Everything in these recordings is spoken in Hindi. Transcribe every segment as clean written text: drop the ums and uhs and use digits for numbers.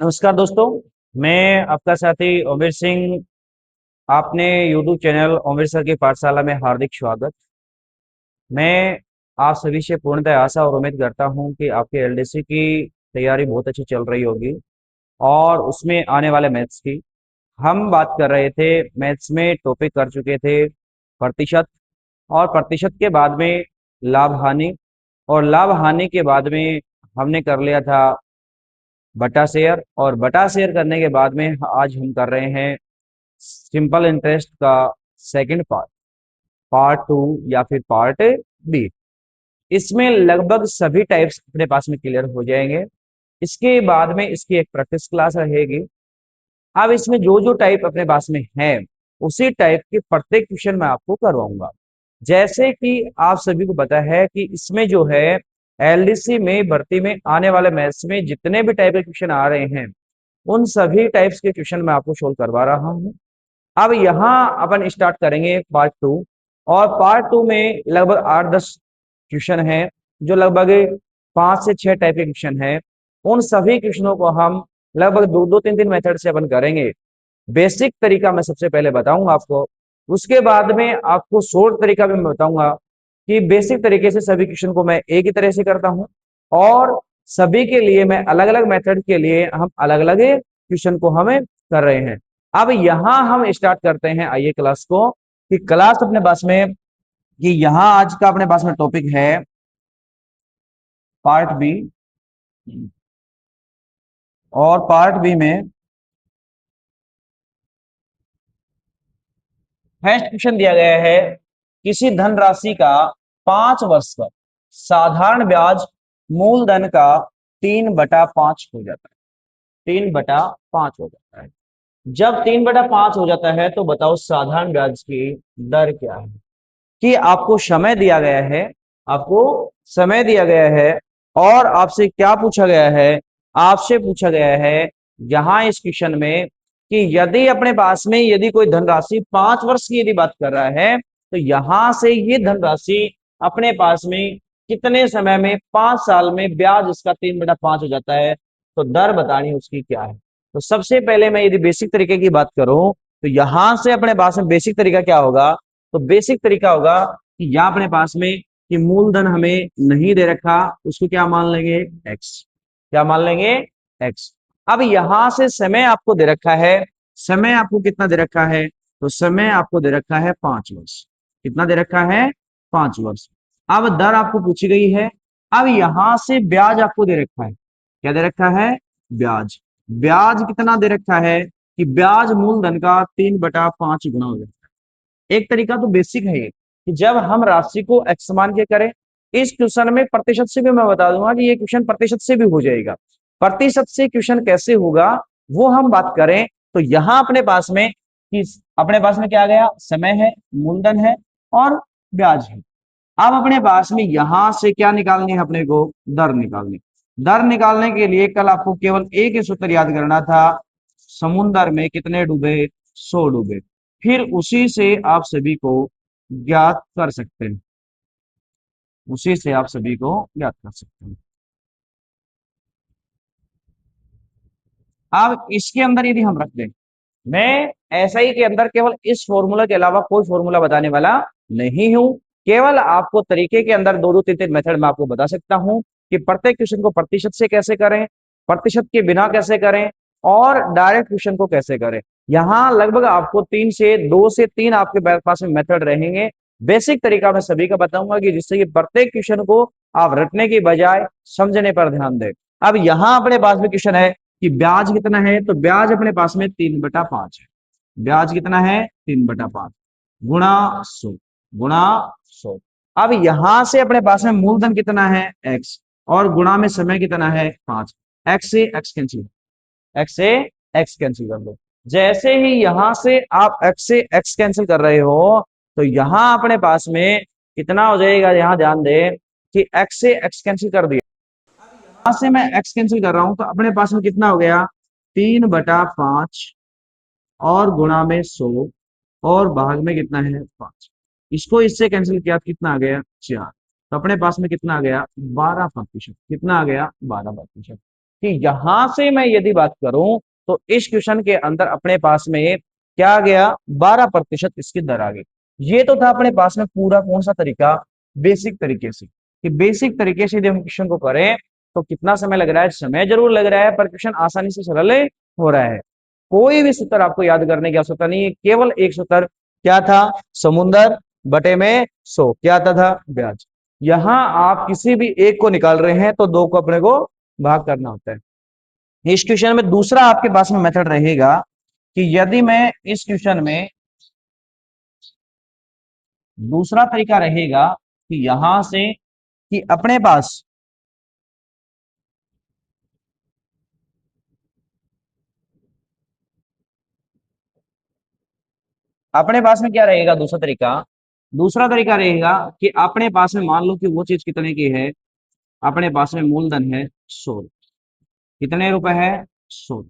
नमस्कार दोस्तों। मैं आपका साथी ओमेर सिंह। आपने यूट्यूब चैनल ओमेर सर की पाठशाला में हार्दिक स्वागत। मैं आप सभी से पूर्णतः आशा और उम्मीद करता हूं कि आपकी एलडीसी की तैयारी बहुत अच्छी चल रही होगी और उसमें आने वाले मैथ्स की हम बात कर रहे थे। मैथ्स में टॉपिक कर चुके थे प्रतिशत, और प्रतिशत के बाद में लाभ हानि, और लाभ हानि के बाद में हमने कर लिया था बटा शेयर, और बटा शेयर करने के बाद में आज हम कर रहे हैं सिंपल इंटरेस्ट का सेकंड पार्ट, पार्ट टू या फिर पार्ट बी। इसमें लगभग सभी टाइप्स अपने पास में क्लियर हो जाएंगे। इसके बाद में इसकी एक प्रैक्टिस क्लास रहेगी। अब इसमें जो जो टाइप अपने पास में है उसी टाइप के प्रत्येक क्वेश्चन मैं आपको करवाऊंगा। जैसे कि आप सभी को पता है कि इसमें जो है एलडीसी में भर्ती में आने वाले मैथ्स में जितने भी टाइप के क्वेश्चन आ रहे हैं उन सभी टाइप्स के क्वेश्चन मैं आपको सोल्व करवा रहा हूं। अब यहाँ अपन स्टार्ट करेंगे पार्ट टू, और पार्ट टू में लगभग 8-10 क्वेश्चन है जो लगभग 5 से 6 टाइप के क्वेश्चन है। उन सभी क्वेश्चनों को हम लगभग दो दो तीन तीन मेथड से अपन करेंगे। बेसिक तरीका मैं सबसे पहले बताऊंगा आपको, उसके बाद में आपको शॉर्ट तरीका भी मैं बताऊंगा कि बेसिक तरीके से सभी क्वेश्चन को मैं एक ही तरह से करता हूं, और सभी के लिए मैं अलग अलग मेथड के लिए हम अलग अलग क्वेश्चन को हमें कर रहे हैं। अब यहां हम स्टार्ट करते हैं आइए क्लास को, कि क्लास अपने पास में कि यहां आज का अपने पास में टॉपिक है पार्ट बी, और पार्ट बी में फर्स्ट क्वेश्चन दिया गया है किसी धनराशि का 5 वर्ष पर साधारण ब्याज मूलधन का 3/5 हो जाता है। 3/5 हो जाता है। जब 3/5 हो जाता है तो बताओ साधारण ब्याज की दर क्या है। कि आपको समय दिया गया है, आपको समय दिया गया है, और आपसे क्या पूछा गया है, आपसे पूछा गया है यहां इस क्वेश्चन में कि यदि अपने पास में यदि कोई धनराशि 5 वर्ष की यदि बात कर रहा है तो यहां से ये धनराशि अपने पास में कितने समय में, 5 साल में ब्याज इसका 3/5 हो जाता है, तो दर बतानी उसकी क्या है। तो सबसे पहले मैं यदि बेसिक तरीके की बात करूं तो यहां से अपने पास में बेसिक तरीका क्या होगा, तो बेसिक तरीका होगा कि यहाँ अपने पास में कि मूलधन हमें नहीं दे रखा, उसको क्या मान लेंगे, एक्स। क्या मान लेंगे, एक्स। अब यहां से समय आपको दे रखा है, समय आपको कितना दे रखा है, तो समय आपको दे रखा है 5 वर्ष। कितना दे रखा है, 5 वर्ष। अब दर आपको पूछी गई है। अब यहां से ब्याज आपको दे रखा है, क्या दे रखा है, ब्याज। ब्याज कितना दे रखा है कि ब्याज मूलधन का 3/5 गुना हो जाता है। एक तरीका तो बेसिक है ये कि जब हम राशि को एक्स मान के करें, इस क्वेश्चन में प्रतिशत से भी मैं बता दूंगा कि ये क्वेश्चन प्रतिशत से भी हो जाएगा। प्रतिशत से क्वेश्चन कैसे होगा वो हम बात करें तो यहां अपने पास में कि अपने पास में क्या आ गया, समय है, मूलधन है और ब्याज है। अब अपने पास में यहां से क्या निकालनी है, अपने को दर निकालनी। दर निकालने के लिए कल आपको केवल एक ही सूत्र याद करना था, समुद्र में कितने डूबे, 100 डूबे। फिर उसी से आप सभी को ज्ञात कर सकते हैं, उसी से आप सभी को ज्ञात कर सकते हैं। अब इसके अंदर यदि हम रख दें, मैं एसआई के अंदर केवल इस फॉर्मूला के अलावा कोई फॉर्मूला बताने वाला नहीं हूं। केवल आपको तरीके के अंदर दो दो तीन तीन मेथड में आपको बता सकता हूं कि प्रत्येक क्वेश्चन को प्रतिशत से कैसे करें, प्रतिशत के बिना कैसे करें, और डायरेक्ट क्वेश्चन को कैसे करें। यहां लगभग आपको 2 से 3 आपके पास में मेथड रहेंगे। बेसिक तरीका मैं सभी का बताऊंगा कि जिससे कि प्रत्येक क्वेश्चन को आप रटने की बजाय समझने पर ध्यान दें। अब यहां अपने पास में क्वेश्चन है कि ब्याज कितना है, तो ब्याज अपने पास में 3/5 है। ब्याज कितना है, 3/5 गुणा 100, गुणा 100। अब यहां से अपने पास में मूलधन कितना है, एक्स, और गुणा में समय कितना है, 5। एक्स से एक्स कैंसिल, एक्स से एक्स कैंसिल कर दो। जैसे ही यहां से आप एक्स से एक्स कैंसिल कर रहे हो तो यहां अपने पास में कितना हो जाएगा, यहां ध्यान दें कि एक्स से एक्स कैंसिल कर दिया, यहां से मैं एक्स कैंसिल कर रहा हूं तो अपने पास में कितना हो गया, 3/5, और गुणा में 100, और भाग में कितना है, 5। इसको इससे कैंसिल किया तो कितना आ गया, 4। तो अपने पास में कितना आ गया, 12%। कितना आ गया, 12%। कि यहां से मैं यदि बात करूं तो इस क्वेश्चन के अंदर अपने पास में क्या आ गया, 12% इसकी दर आ गई। ये तो था अपने पास में पूरा कौन सा तरीका, बेसिक तरीके से, कि बेसिक तरीके से यदि हम क्वेश्चन को करें तो कितना समय लग रहा है, समय जरूर लग रहा है पर क्वेश्चन आसानी से सरल हो रहा है। कोई भी सूत्र आपको याद करने की आवश्यकता नहीं है, केवल एक सूत्र क्या था, समुंदर बटे में 100 क्या आता था, ब्याज। यहां आप किसी भी एक को निकाल रहे हैं तो दो को अपने को भाग करना होता है। इस क्वेश्चन में दूसरा आपके पास में मेथड रहेगा कि यदि मैं इस क्वेश्चन में दूसरा तरीका रहेगा कि यहां से कि अपने पास में क्या रहेगा, दूसरा तरीका रहेगा कि अपने पास में मान लो कि वो चीज कितने की है, अपने पास में मूलधन है 100, कितने रुपए है, 100,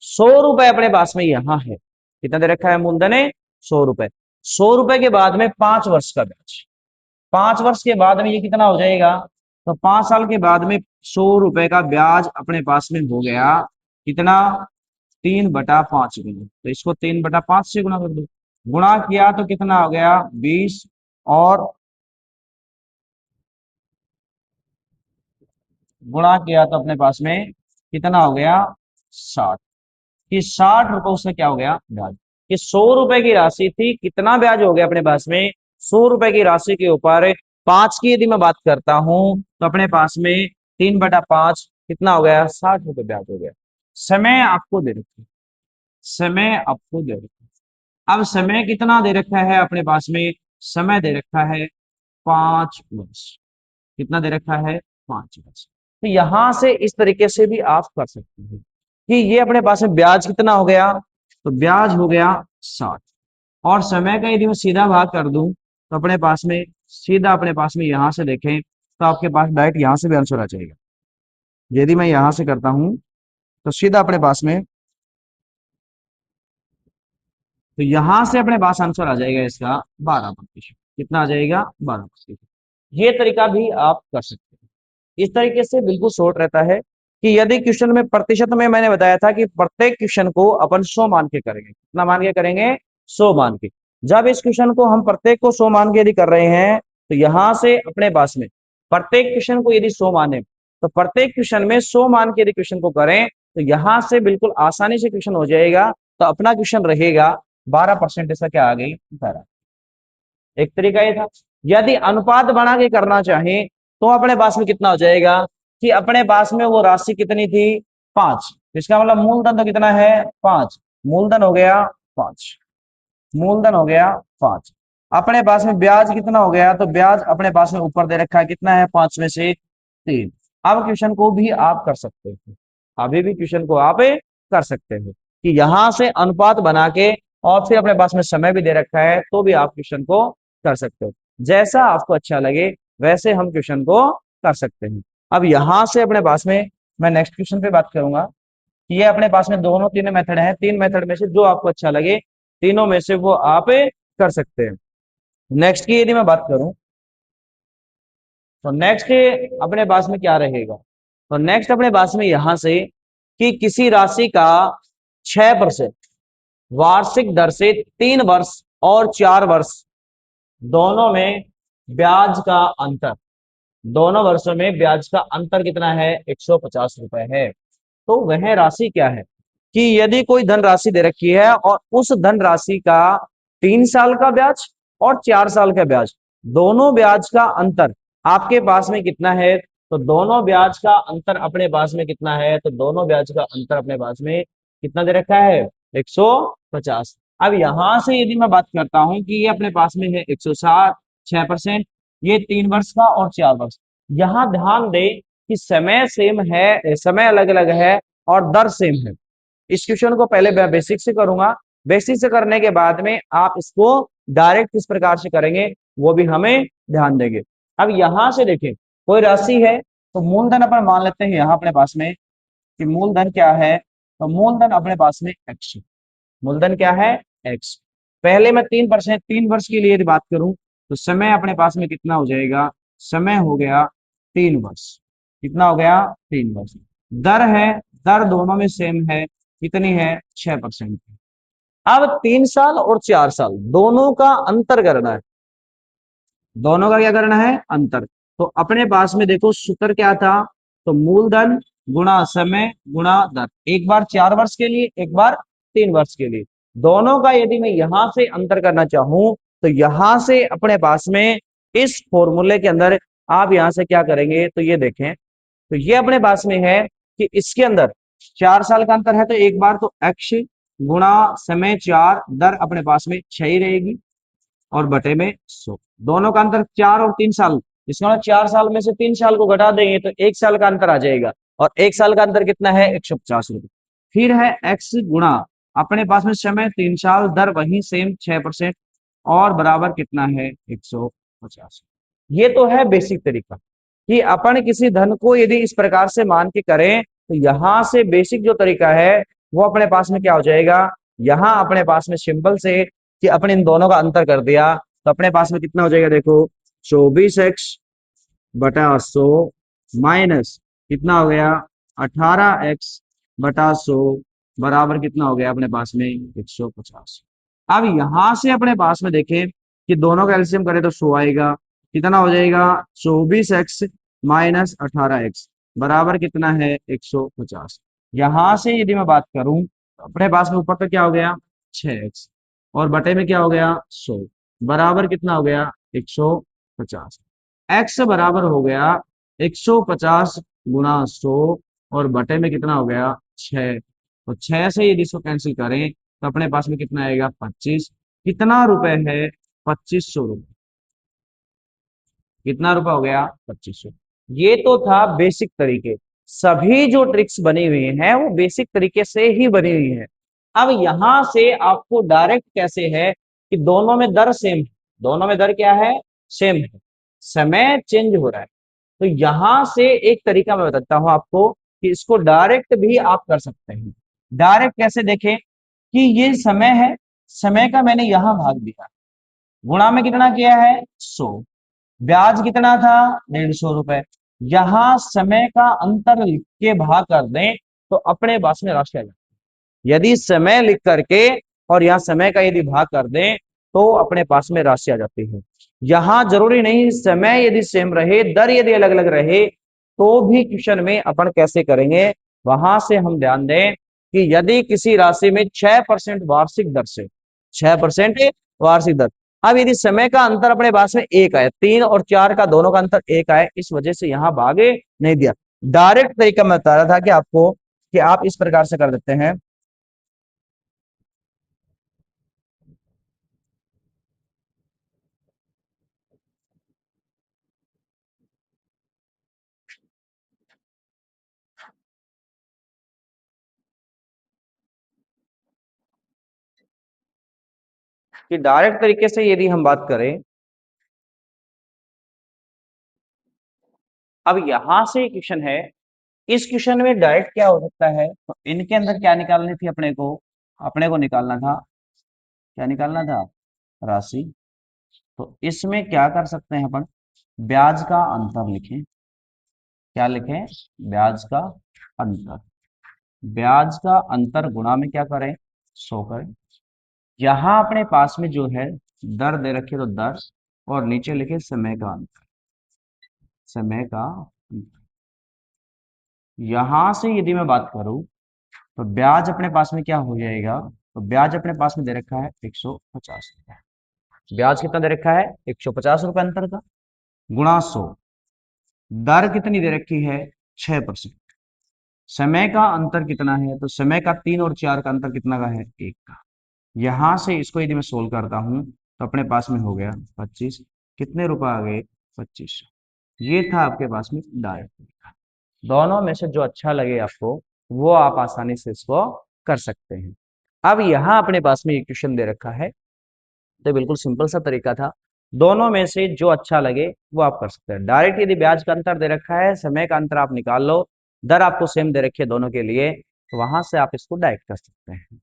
100 रुपए अपने पास में यहां है, कितना दे रखा है, मूलधन है 100 रुपए। 100 रुपए के बाद में 5 वर्ष का ब्याज, 5 वर्ष के बाद में ये कितना हो जाएगा, तो 5 साल के बाद में 100 रुपए का ब्याज अपने पास में हो गया कितना, 3/5 गुना। तो इसको 3/5 से गुना कर दो, गुणा किया तो कितना हो गया 20, और गुणा किया तो अपने पास में कितना हो गया 60, कि 60 रुपए उससे क्या हो गया ब्याज। कि 100 रुपए की राशि थी, कितना ब्याज हो गया अपने पास में, 100 रुपए की राशि के ऊपर 5 की यदि मैं बात करता हूं तो अपने पास में 3/5 कितना हो गया, 60 रुपए ब्याज हो गया। समय आपको दे रखा है, समय आपको दे रखा है। अब समय कितना दे रखा है अपने पास में, समय दे रखा है 5 वर्ष, कितना दे रखा है 5 वर्ष। तो यहां से इस तरीके से भी आप कर सकते हैं कि ये अपने पास में ब्याज कितना हो गया, तो ब्याज हो गया 60, और समय का यदि मैं सीधा भाग कर दूं तो अपने पास में सीधा अपने पास में यहां से देखें तो आपके पास डायरेक्ट यहां से भी आंसर आ जाएगा। यदि मैं यहां से करता हूं तो सीधा अपने पास में, तो यहां से अपने पास आंसर आ जाएगा इसका 12%, कितना आ जाएगा 12%। ये तरीका भी आप कर सकते हैं। इस तरीके से बिल्कुल शॉर्ट रहता है कि यदि क्वेश्चन में प्रतिशत में मैंने बताया था कि प्रत्येक क्वेश्चन को अपन 100 मान के करेंगे, कितना मान के करेंगे, 100 मान के। जब इस क्वेश्चन को हम प्रत्येक को 100 मान के यदि कर रहे हैं तो यहां से अपने पास में प्रत्येक क्वेश्चन को यदि 100 माने तो प्रत्येक क्वेश्चन में 100 मान के यदि क्वेश्चन को करें तो यहां से बिल्कुल आसानी से क्वेश्चन हो जाएगा। तो अपना क्वेश्चन रहेगा 12%, ऐसा क्या आ गई 12। एक तरीका ये था। यदि अनुपात बना के करना चाहें तो अपने पास में कितना हो जाएगा कि अपने पास में वो राशि कितनी थी 5, इसका मतलब मूलधन तो कितना है 5, मूलधन हो गया 5, मूलधन हो गया 5। अपने पास में ब्याज कितना हो गया, तो ब्याज अपने पास में ऊपर दे रखा है कितना है 5 में से 3। अब क्वेश्चन को भी आप कर सकते हैं, अभी भी क्वेश्चन को आप कर सकते हैं कि यहां से अनुपात बना के और फिर अपने पास में समय भी दे रखा है तो भी आप क्वेश्चन को कर सकते हो। जैसा आपको अच्छा लगे वैसे हम क्वेश्चन को कर सकते हैं। अब यहां से अपने पास में मैं नेक्स्ट क्वेश्चन पे बात करूंगा। ये अपने पास में दोनों तीन मेथड है, तीन मेथड में से जो आपको अच्छा लगे तीनों में से वो आप कर सकते हैं। नेक्स्ट की यदि मैं बात करूं तो नेक्स्ट अपने पास में क्या रहेगा, तो नेक्स्ट अपने पास में यहां से कि किसी राशि का 6% वार्षिक दर से 3 वर्ष और 4 वर्ष दोनों में ब्याज का अंतर, दोनों वर्षों में ब्याज का अंतर कितना है 150 रुपए है। तो वह राशि क्या है कि यदि कोई धनराशि दे रखी है और उस धनराशि का 3 साल का ब्याज और 4 साल का ब्याज, दोनों ब्याज का अंतर आपके पास में कितना है, तो दोनों ब्याज का अंतर अपने पास में कितना है, तो दोनों ब्याज का अंतर अपने पास में कितना दे रखा है 150। अब यहां से यदि मैं बात करता हूं कि ये अपने पास में है 160, 6%, ये 3 वर्ष का और 4 वर्ष। यहां ध्यान दे कि समय सेम है, समय अलग अलग है और दर सेम है। इस क्वेश्चन को पहले मैं बेसिक से करूंगा, बेसिक से करने के बाद में आप इसको डायरेक्ट किस प्रकार से करेंगे वो भी हमें ध्यान देंगे। अब यहां से देखें कोई राशि है तो मूलधन अपन मान लेते हैं यहां अपने पास में कि मूलधन क्या है, तो मूलधन अपने पास में एक्स, मूलधन क्या है एक्स। पहले मैं 3%, 3 वर्ष के लिए यदि बात करूं तो समय अपने पास में कितना हो जाएगा, समय हो गया 3 वर्ष, कितना हो गया 3 वर्ष। दर है, दर दोनों में सेम है, कितनी है 6%। अब 3 साल और 4 साल दोनों का अंतर करना है, दोनों का क्या करना है अंतर। तो अपने पास में देखो सूत्र क्या था, तो मूलधन गुणा समय गुणा दर, एक बार 4 वर्ष के लिए, एक बार 3 वर्ष के लिए। दोनों का यदि मैं यहां से अंतर करना चाहूं तो यहां से अपने पास में इस फॉर्मूले के अंदर आप यहां से क्या करेंगे, तो ये देखें, तो ये अपने पास में है कि इसके अंदर 4 साल का अंतर है, तो एक बार तो x गुणा समय 4 दर अपने पास में 6 ही रहेगी और बटे में 100। दोनों का अंतर 4 और 3 साल, इसका मतलब 4 साल में से 3 साल को घटा देंगे तो 1 साल का अंतर आ जाएगा, और 1 साल का अंतर कितना है 150 रुपए। फिर है x गुणा अपने पास में समय 3 साल दर वही सेम 6% और बराबर कितना है 150। ये तो है बेसिक तरीका कि अपन किसी धन को यदि इस प्रकार से मान के करें, तो यहां से बेसिक जो तरीका है वो अपने पास में क्या हो जाएगा, यहां अपने पास में सिंपल से कि अपने इन दोनों का अंतर कर दिया तो अपने पास में कितना हो जाएगा, देखो 24x/100 माइनस कितना हो गया 18x/100 बराबर कितना हो गया अपने पास में 150। अब यहां से अपने पास में देखें कि दोनों का एलसीएम करें तो 100 आएगा, कितना हो जाएगा 24x माइनस 18x बराबर कितना है 150। यहां से यदि मैं बात करूं तो अपने पास में ऊपर का क्या हो गया 6x और बटे में क्या हो गया 100 बराबर कितना हो गया 150। x बराबर हो गया 150 गुणा 100 और बटे में कितना हो गया 6, तो 6 से यदि इसको कैंसिल करें तो अपने पास में कितना आएगा 25। कितना रुपए है 2500 रुपए, कितना रुपए हो गया 2500। ये तो था बेसिक तरीके, सभी जो ट्रिक्स बनी हुई हैं वो बेसिक तरीके से ही बनी हुई है। अब यहां से आपको डायरेक्ट कैसे है कि दोनों में दर सेम है, दोनों में दर क्या है सेम है, समय चेंज हो रहा है। तो यहां से एक तरीका मैं बताता हूं आपको कि इसको डायरेक्ट भी आप कर सकते हैं। डायरेक्ट कैसे देखें कि ये समय है, समय का मैंने यहां भाग दिया, गुणा में कितना किया है 100, ब्याज कितना था 150 रुपए, यहां समय का अंतर लिख के भाग कर दें तो अपने पास में राशि आ जाती है। यदि समय लिख करके और यहाँ समय का यदि भाग कर दें तो अपने पास में राशि आ जाती है। यहां जरूरी नहीं समय यदि सेम रहे दर यदि अलग अलग रहे तो भी क्वेश्चन में अपन कैसे करेंगे, वहां से हम ध्यान दें कि यदि किसी राशि में 6% वार्षिक दर से, 6% वार्षिक दर, अब यदि समय का अंतर अपने पास में एक आए, 3 और 4 का दोनों का अंतर एक आए, इस वजह से यहां भागे नहीं दिया। डायरेक्ट तरीका मैं बता रहा था कि आपको कि आप इस प्रकार से कर देते हैं कि डायरेक्ट तरीके से यदि हम बात करें, अब यहां से क्वेश्चन है, इस क्वेश्चन में डायरेक्ट क्या हो सकता है, तो इनके अंदर क्या निकालनी थी अपने को निकालना था, क्या निकालना था राशि। तो इसमें क्या कर सकते हैं अपन, ब्याज का अंतर लिखें, क्या लिखें ब्याज का अंतर, ब्याज का अंतर गुणा में क्या करें 100 करें। यहां अपने पास में जो है दर दे रखे तो दर और नीचे लिखे समय का अंतर, समय का अंतर। यहां से यदि मैं बात करूं तो ब्याज अपने पास में क्या हो जाएगा, तो ब्याज अपने पास में दे रखा है 150 रुपए, ब्याज कितना दे रखा है 150 रुपए अंतर का, गुणा 100, दर कितनी दे रखी है 6%, समय का अंतर कितना है, तो समय का 3 और 4 का अंतर कितना का है 1 का। यहां से इसको यदि मैं सोल्व करता हूं तो अपने पास में हो गया 25, कितने रुपए आ गए 2500। ये था आपके पास में डायरेक्ट, दोनों में से जो अच्छा लगे आपको वो आप आसानी से इसको कर सकते हैं। अब यहाँ अपने पास में ये क्वेश्चन दे रखा है, तो बिल्कुल सिंपल सा तरीका था, दोनों में से जो अच्छा लगे वो आप कर सकते हैं। डायरेक्ट यदि ब्याज का अंतर दे रखा है, समय का अंतर आप निकाल लो, दर आपको सेम दे रखी है दोनों के लिए, तो वहां से आप इसको डायरेक्ट कर सकते हैं।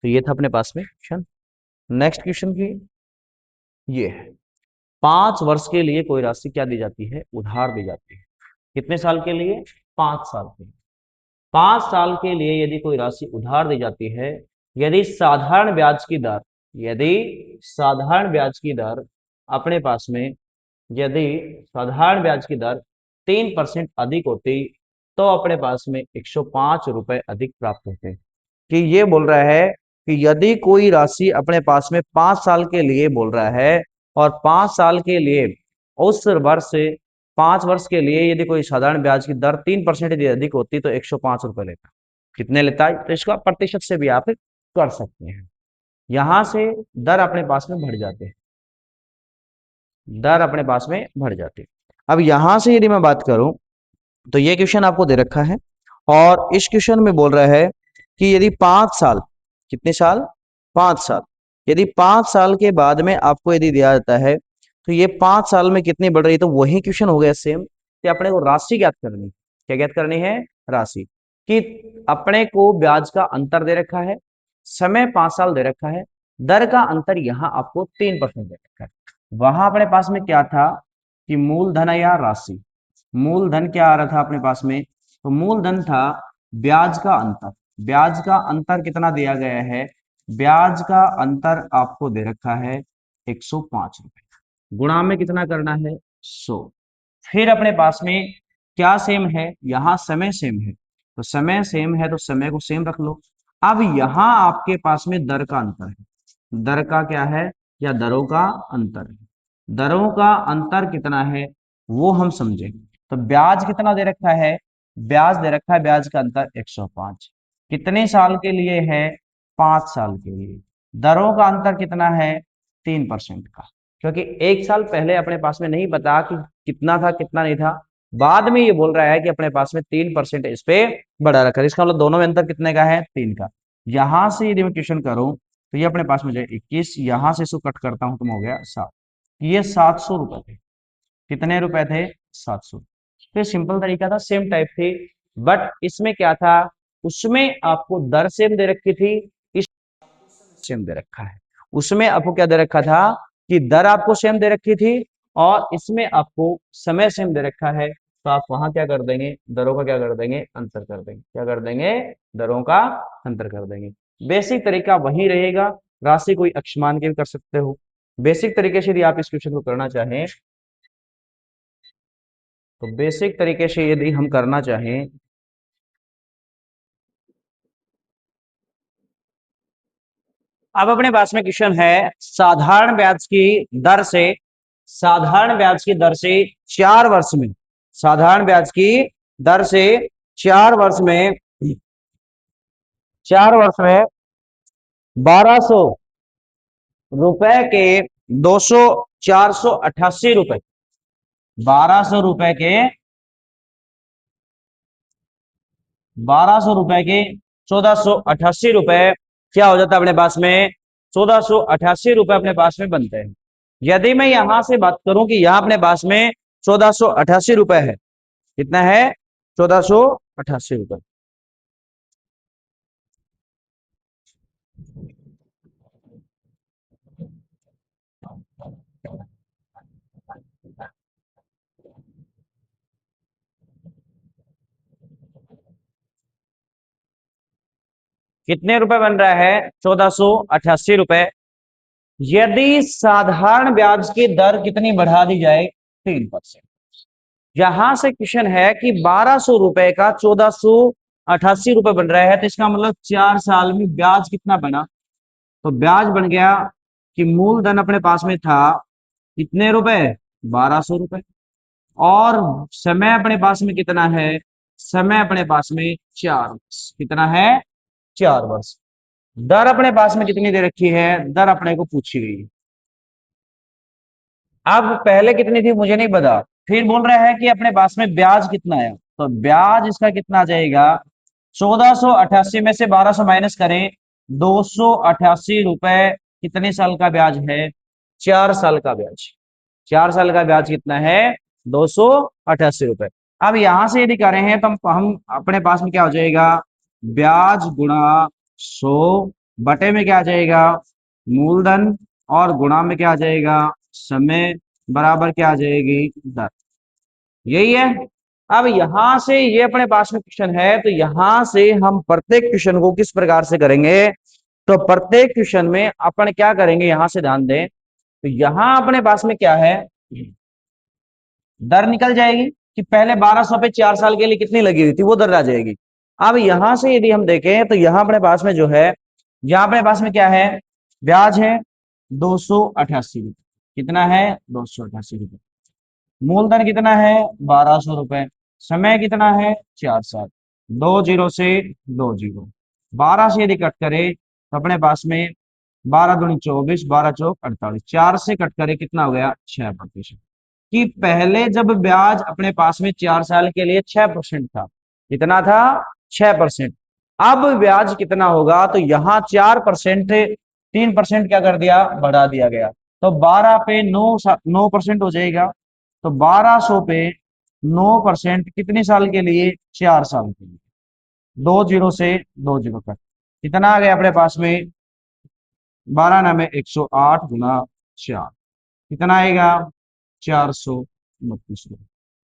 तो ये था अपने पास में क्वेश्चन। नेक्स्ट क्वेश्चन की ये है, 5 वर्ष के लिए कोई राशि क्या दी जाती है, उधार दी जाती है, कितने साल के लिए 5 साल के लिए। 5 साल के लिए यदि कोई राशि उधार दी जाती है, यदि साधारण ब्याज की दर, यदि साधारण ब्याज की दर अपने पास में, यदि साधारण ब्याज की दर 3% अधिक होती, तो अपने पास में 105 रुपए अधिक प्राप्त होते। कि ये बोल रहा है कि यदि कोई राशि अपने पास में 5 साल के लिए बोल रहा है, और 5 साल के लिए उस वर्ष से 5 वर्ष के लिए यदि कोई साधारण ब्याज की दर 3% यदि अधिक होती तो 105 रुपए लेता। कितने लेता है? तो इसका प्रतिशत से भी आप कर सकते हैं। यहां से दर अपने पास में बढ़ जाते हैं, दर अपने पास में बढ़ जाती है। अब यहां से यदि मैं बात करूं तो ये क्वेश्चन आपको दे रखा है, और इस क्वेश्चन में बोल रहा है कि यदि 5 साल, कितने साल? 5 साल, यदि 5 साल के बाद में आपको यदि दिया जाता है तो ये 5 साल में कितनी बढ़ रही है, तो वही क्वेश्चन हो गया सेम कि अपने को राशि ज्ञात करनी। क्या ज्ञात करनी है? राशि। कि अपने को ब्याज का अंतर दे रखा है, समय 5 साल दे रखा है, दर का अंतर यहाँ आपको 3% दे रखा है। वहां अपने पास में क्या था कि मूलधन या राशि, मूलधन क्या आ रहा था अपने पास में? तो मूलधन था ब्याज का अंतर। ब्याज का अंतर कितना दिया गया है? ब्याज का अंतर आपको दे रखा है 105 रुपए, गुणा में कितना करना है? 100। फिर अपने पास में क्या सेम है? यहाँ समय सेम है, तो समय सेम है तो समय को सेम रख लो। अब यहाँ आपके पास में दर का अंतर है। दर का क्या है? या दरों का अंतर है। दरों का अंतर कितना है वो हम समझें। तो ब्याज कितना दे रखा है? ब्याज दे रखा है, ब्याज का अंतर 105। कितने साल के लिए है? 5 साल के लिए। दरों का अंतर कितना है? 3% का। क्योंकि 1 साल पहले अपने पास में नहीं पता कि कितना था कितना नहीं था, बाद में ये बोल रहा है कि अपने पास में 3% इस पे बढ़ा रखा है। इसका मतलब दोनों में अंतर कितने का है? 3 का। यहां से यदि मैं क्वेश्चन करूं तो ये अपने पास में जाए 21, यहां से इसको कट करता हूं तो हो गया 7। ये 700 रुपए थे। कितने रुपए थे? 700। तो सिंपल तरीका था, सेम टाइप थी, बट इसमें क्या था? उसमें आपको दर सेम दे रखी थी, इस सेम दे रखा है। उसमें आपको क्या दे रखा था कि दर आपको सेम दे रखी थी, और इसमें आपको समय सेम दे रखा है। तो आप वहां क्या कर देंगे? दरों का क्या कर देंगे? अंतर कर देंगे। क्या कर देंगे? दरों का अंतर कर देंगे। बेसिक तरीका वही रहेगा, राशि कोई अक्ष मान के भी कर सकते हो। बेसिक तरीके से यदि आप इस क्वेश्चन को करना चाहें, तो बेसिक तरीके से यदि हम करना चाहें, अब अपने पास में क्वेश्चन है साधारण ब्याज की दर से, साधारण ब्याज की दर से 4 वर्ष में, साधारण ब्याज की दर से 4 वर्ष में, 4 वर्ष में 1200 रुपए के 488 रुपए, 1200 रुपए के, 1200 रुपए के 1488 रुपए क्या हो जाता है अपने पास में? 1488 रुपए अपने पास में बनते हैं। यदि मैं यहां से बात करूं कि यहां अपने पास में 1488 रुपए है, कितना है? 1488 रुपए। कितने रुपए बन रहा है? 1488 रुपए। यदि साधारण ब्याज की दर कितनी बढ़ा दी जाए? 3%। यहां से क्वेश्चन है कि 1200 रुपए का 1488 रुपए बन रहा है, तो इसका मतलब 4 साल में ब्याज कितना बना? तो ब्याज बन गया कि मूलधन अपने पास में था कितने रुपए? 1200 रुपए। और समय अपने पास में कितना है? समय अपने पास में 4 वर्ष। कितना है? 4 वर्ष। दर अपने पास में कितनी दे रखी है? दर अपने को पूछी गई है। अब पहले कितनी थी मुझे नहीं पता, फिर बोल रहा है कि अपने पास में ब्याज कितना है, तो ब्याज इसका कितना आ जाएगा? 1488 में से 1200 माइनस करें, 288 रुपए। कितने साल का ब्याज है? 4 साल का ब्याज। 4 साल का ब्याज कितना है? 288 रुपए। अब यहां से यदि करें हैं तो हम अपने पास में क्या हो जाएगा? ब्याज गुणा 100 बटे में क्या आ जाएगा? मूलधन, और गुणा में क्या आ जाएगा? समय, बराबर क्या आ जाएगी? दर। यही है। अब यहां से ये अपने पास में क्वेश्चन है, तो यहां से हम प्रत्येक क्वेश्चन को किस प्रकार से करेंगे, तो प्रत्येक क्वेश्चन में अपन क्या करेंगे, यहां से ध्यान दें, तो यहां अपने पास में क्या है, दर निकल जाएगी कि पहले 1200 पे 4 साल के लिए कितनी लगी हुई थी, वो दर आ जाएगी। अब यहां से यदि हम देखें तो यहां अपने पास में जो है, यहां अपने पास में क्या है, ब्याज है 288 रुपए। कितना है, 288 रुपए। मूलधन कितना है, 1200 रुपए। समय कितना है, 4 साल। 20 से 20, 12 से यदि कट करे तो अपने पास में 12 दूनी 24, 12 चौक 48, 4 से कट करे कितना हो गया, 6%। कि पहले जब ब्याज अपने पास में 4 साल के लिए 6% था, कितना था, 6%। अब ब्याज कितना होगा, तो यहाँ 4%, 3% क्या कर दिया, बढ़ा दिया गया। तो 12 पे 9% हो जाएगा। तो 1200 पे 9% कितने साल के लिए, 4 साल के लिए। 20 से 20 तक कितना आ गया अपने पास में, 12 9 108 गुना 4, कितना आएगा, 432 रुपए।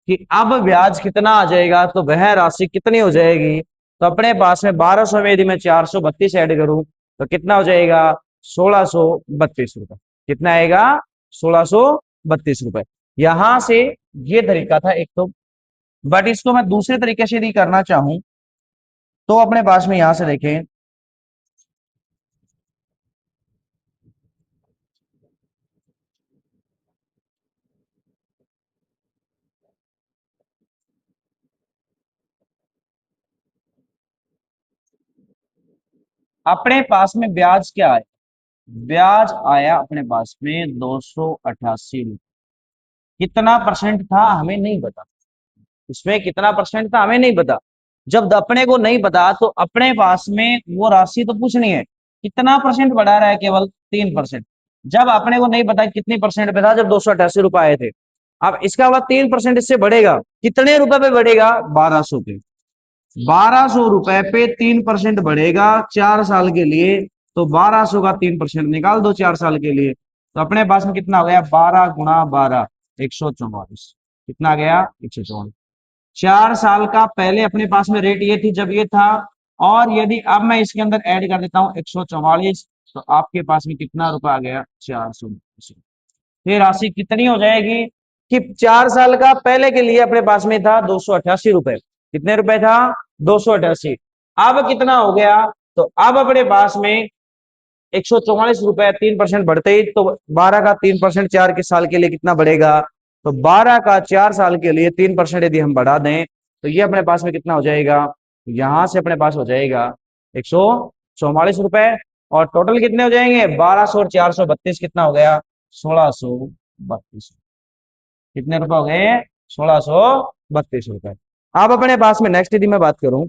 कि अब ब्याज कितना आ जाएगा, तो वह राशि कितनी हो जाएगी, तो अपने पास में 1200 में यदि मैं 432 ऐड करूं तो कितना हो जाएगा, 1632 रुपए। कितना आएगा, 1632 रुपए। यहां से ये तरीका था एक तो, बट इसको मैं दूसरे तरीके से यदि करना चाहूं तो अपने पास में यहां से देखें, अपने पास में ब्याज क्या आया, ब्याज आया अपने पास में 288। कितना परसेंट था हमें नहीं पता, इसमें कितना परसेंट था हमें नहीं पता। जब अपने को नहीं पता तो अपने पास में वो राशि तो पूछनी है, कितना परसेंट बढ़ा रहा है, केवल 3%। जब अपने को नहीं पता कितनी परसेंट पे था, जब 288 रुपए आए थे। अब इसका बाद 3% इससे बढ़ेगा, कितने रुपए पे बढ़ेगा, 1200 पे। 1200 रुपए पे 3% बढ़ेगा 4 साल के लिए। तो 1200 का 3% निकाल दो 4 साल के लिए, तो अपने पास में कितना हो गया, 12 गुणा 12, 144। कितना गया, 144। 4 साल का पहले अपने पास में रेट ये थी जब ये था, और यदि अब मैं इसके अंदर ऐड कर देता हूँ 144, तो आपके पास में कितना रुपया आ गया, 400। फिर राशि कितनी हो जाएगी, कि 4 साल का पहले के लिए अपने पास में था 288 रुपए। कितने रुपए था, 288। अब कितना हो गया, तो अब अपने पास में 144 रुपए, 3% बढ़ते ही, तो 12 का 3% 4 के साल के लिए कितना बढ़ेगा, तो 12 का 4 साल के लिए 3% यदि हम बढ़ा दें तो ये अपने पास में कितना हो जाएगा, यहां से अपने पास हो जाएगा 144 रुपए। और टोटल कितने हो जाएंगे, 1200 और 432 कितना हो गया, 1632। कितने रुपए हो गए, 1632 रुपए। अब अपने पास में नेक्स्ट यदि मैं बात करूं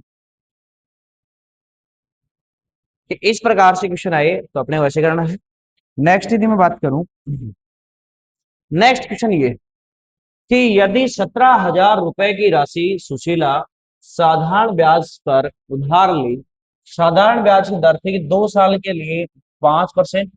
कि इस प्रकार से क्वेश्चन आए तो अपने वैसे करना है। नेक्स्ट यदि मैं बात करूं, नेक्स्ट क्वेश्चन ये कि यदि 17,000 रुपए की राशि सुशीला साधारण ब्याज पर उधार ली, साधारण ब्याज की दर थी 2 साल के लिए 5%,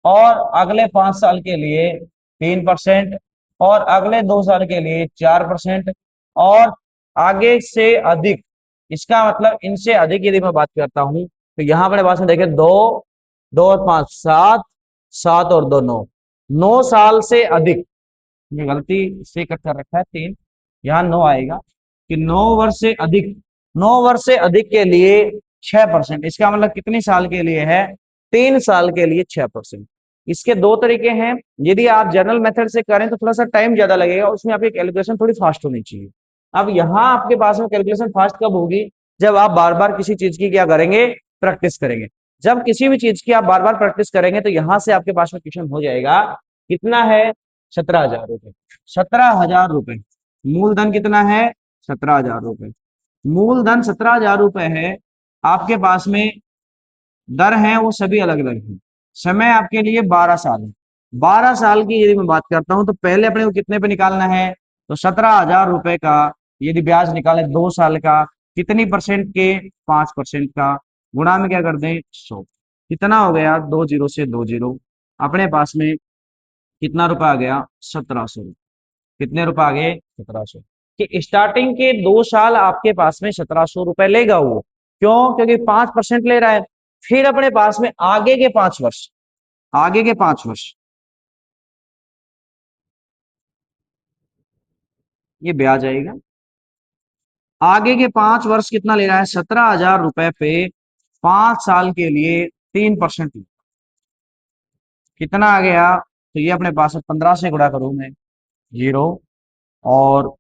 और अगले 5 साल के लिए 3%, और अगले 2 साल के लिए 4%, और आगे से अधिक। इसका मतलब इनसे अधिक यदि मैं बात करता हूं तो यहां अपने पास में देखें, 2, 2 और 5 7, 7 और 2 9, 9 साल से अधिक। ये गलती से कट कर रखा है 3, यहाँ 9 आएगा, कि 9 वर्ष से अधिक, 9 वर्ष से अधिक के लिए 6%। इसका मतलब कितने साल के लिए है, 3 साल के लिए 6%। इसके दो तरीके हैं, यदि आप जनरल मेथड से करें तो थोड़ा सा टाइम ज्यादा लगेगा, उसमें आपकी कैलकुलेशन थोड़ी फास्ट होनी चाहिए। अब यहाँ आपके पास में कैलकुलेशन फास्ट कब होगी, जब आप बार बार किसी चीज की क्या करेंगे, प्रैक्टिस करेंगे। जब किसी भी चीज की आप बार बार प्रैक्टिस करेंगे तो यहां से आपके पास में क्वेश्चन हो जाएगा, कितना है, 17,000 रुपए। 17,000 रुपए मूलधन कितना है, 17,000 रुपए। मूलधन 17,000 रुपए है। आपके पास में दर है वो सभी अलग अलग है। समय आपके लिए 12 साल है। 12 साल की यदि मैं बात करता हूं तो पहले अपने को कितने पे निकालना है, तो 17,000 रुपए का यदि ब्याज निकाले 2 साल का, कितनी परसेंट के, 5% का, गुणा में क्या कर दें, 100। कितना हो गया, 20 से 20, अपने पास में कितना रुपया आ गया, 1700। कितने रुपए आ गए, 1700। कि स्टार्टिंग के 2 साल आपके पास में 1700 रुपए लेगा वो। क्यों? क्योंकि 5% ले रहा है। फिर अपने पास में आगे के 5 वर्ष, आगे के 5 वर्ष ये ब्याज आएगा। आगे के 5 वर्ष कितना ले रहा है? 17,000 रुपए पे 5 साल के लिए 3%। कितना आ गया? तो ये अपने पास में 15 से गुणा करूं मैं, 0, और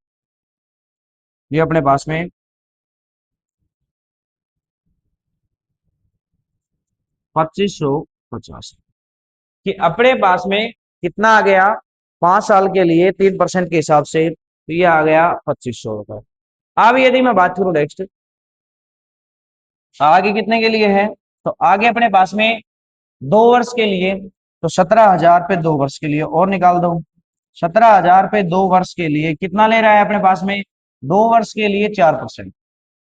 ये अपने पास में 2550, कि अपने पास में कितना आ गया? 5 साल के लिए 3% के हिसाब से तो ये आ गया 2500 रुपए। अब यदि मैं बात करूं नेक्स्ट, आगे कितने के लिए है? तो आगे अपने पास में 2 वर्ष के लिए, तो 17,000 पे 2 वर्ष के लिए और निकाल दो। 17,000 पे 2 वर्ष के लिए कितना ले रहा है अपने पास में? 2 वर्ष के लिए 4%,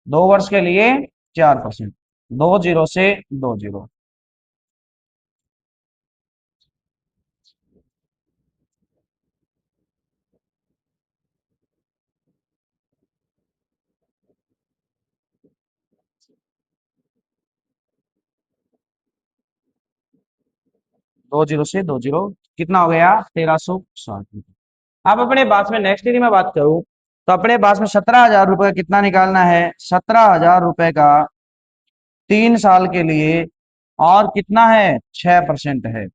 2 वर्ष के लिए 4%, 2 जीरो से 2 जीरो, 2 जीरो से 2 जीरो, कितना हो गया? 1360। अब अपने पास में नेक्स्ट यदि मैं बात करूं, तो अपने पास में 17,000 रुपए कितना निकालना है? 17,000 रुपए का 3 साल के लिए, और कितना है? 6% है।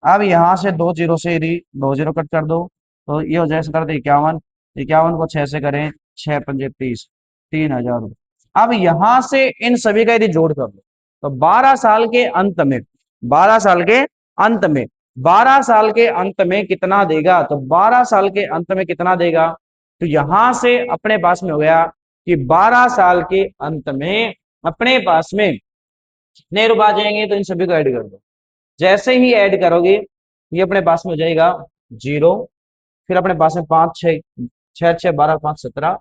अब यहां से 2 जीरो से यदि 2 जीरो कट कर दो, तो ये हो जाए 17 51, 51 को 6 से करें, 6 पंजे 30, 3,000 रुपये। अब यहां से इन सभी का यदि जोड़ कर दो, तो 12 साल के अंत में, 12 साल के अंत में, 12 साल के अंत में कितना देगा? तो 12 साल के अंत में कितना देगा? तो यहां से अपने पास में हो गया कि 12 साल के अंत में अपने पास में कितने रुपए आ जाएंगे? तो इन सभी को ऐड कर दो। जैसे ही ऐड करोगे ये अपने पास में हो जाएगा 0। फिर अपने पास में 5 6, 6 6 12 5 17,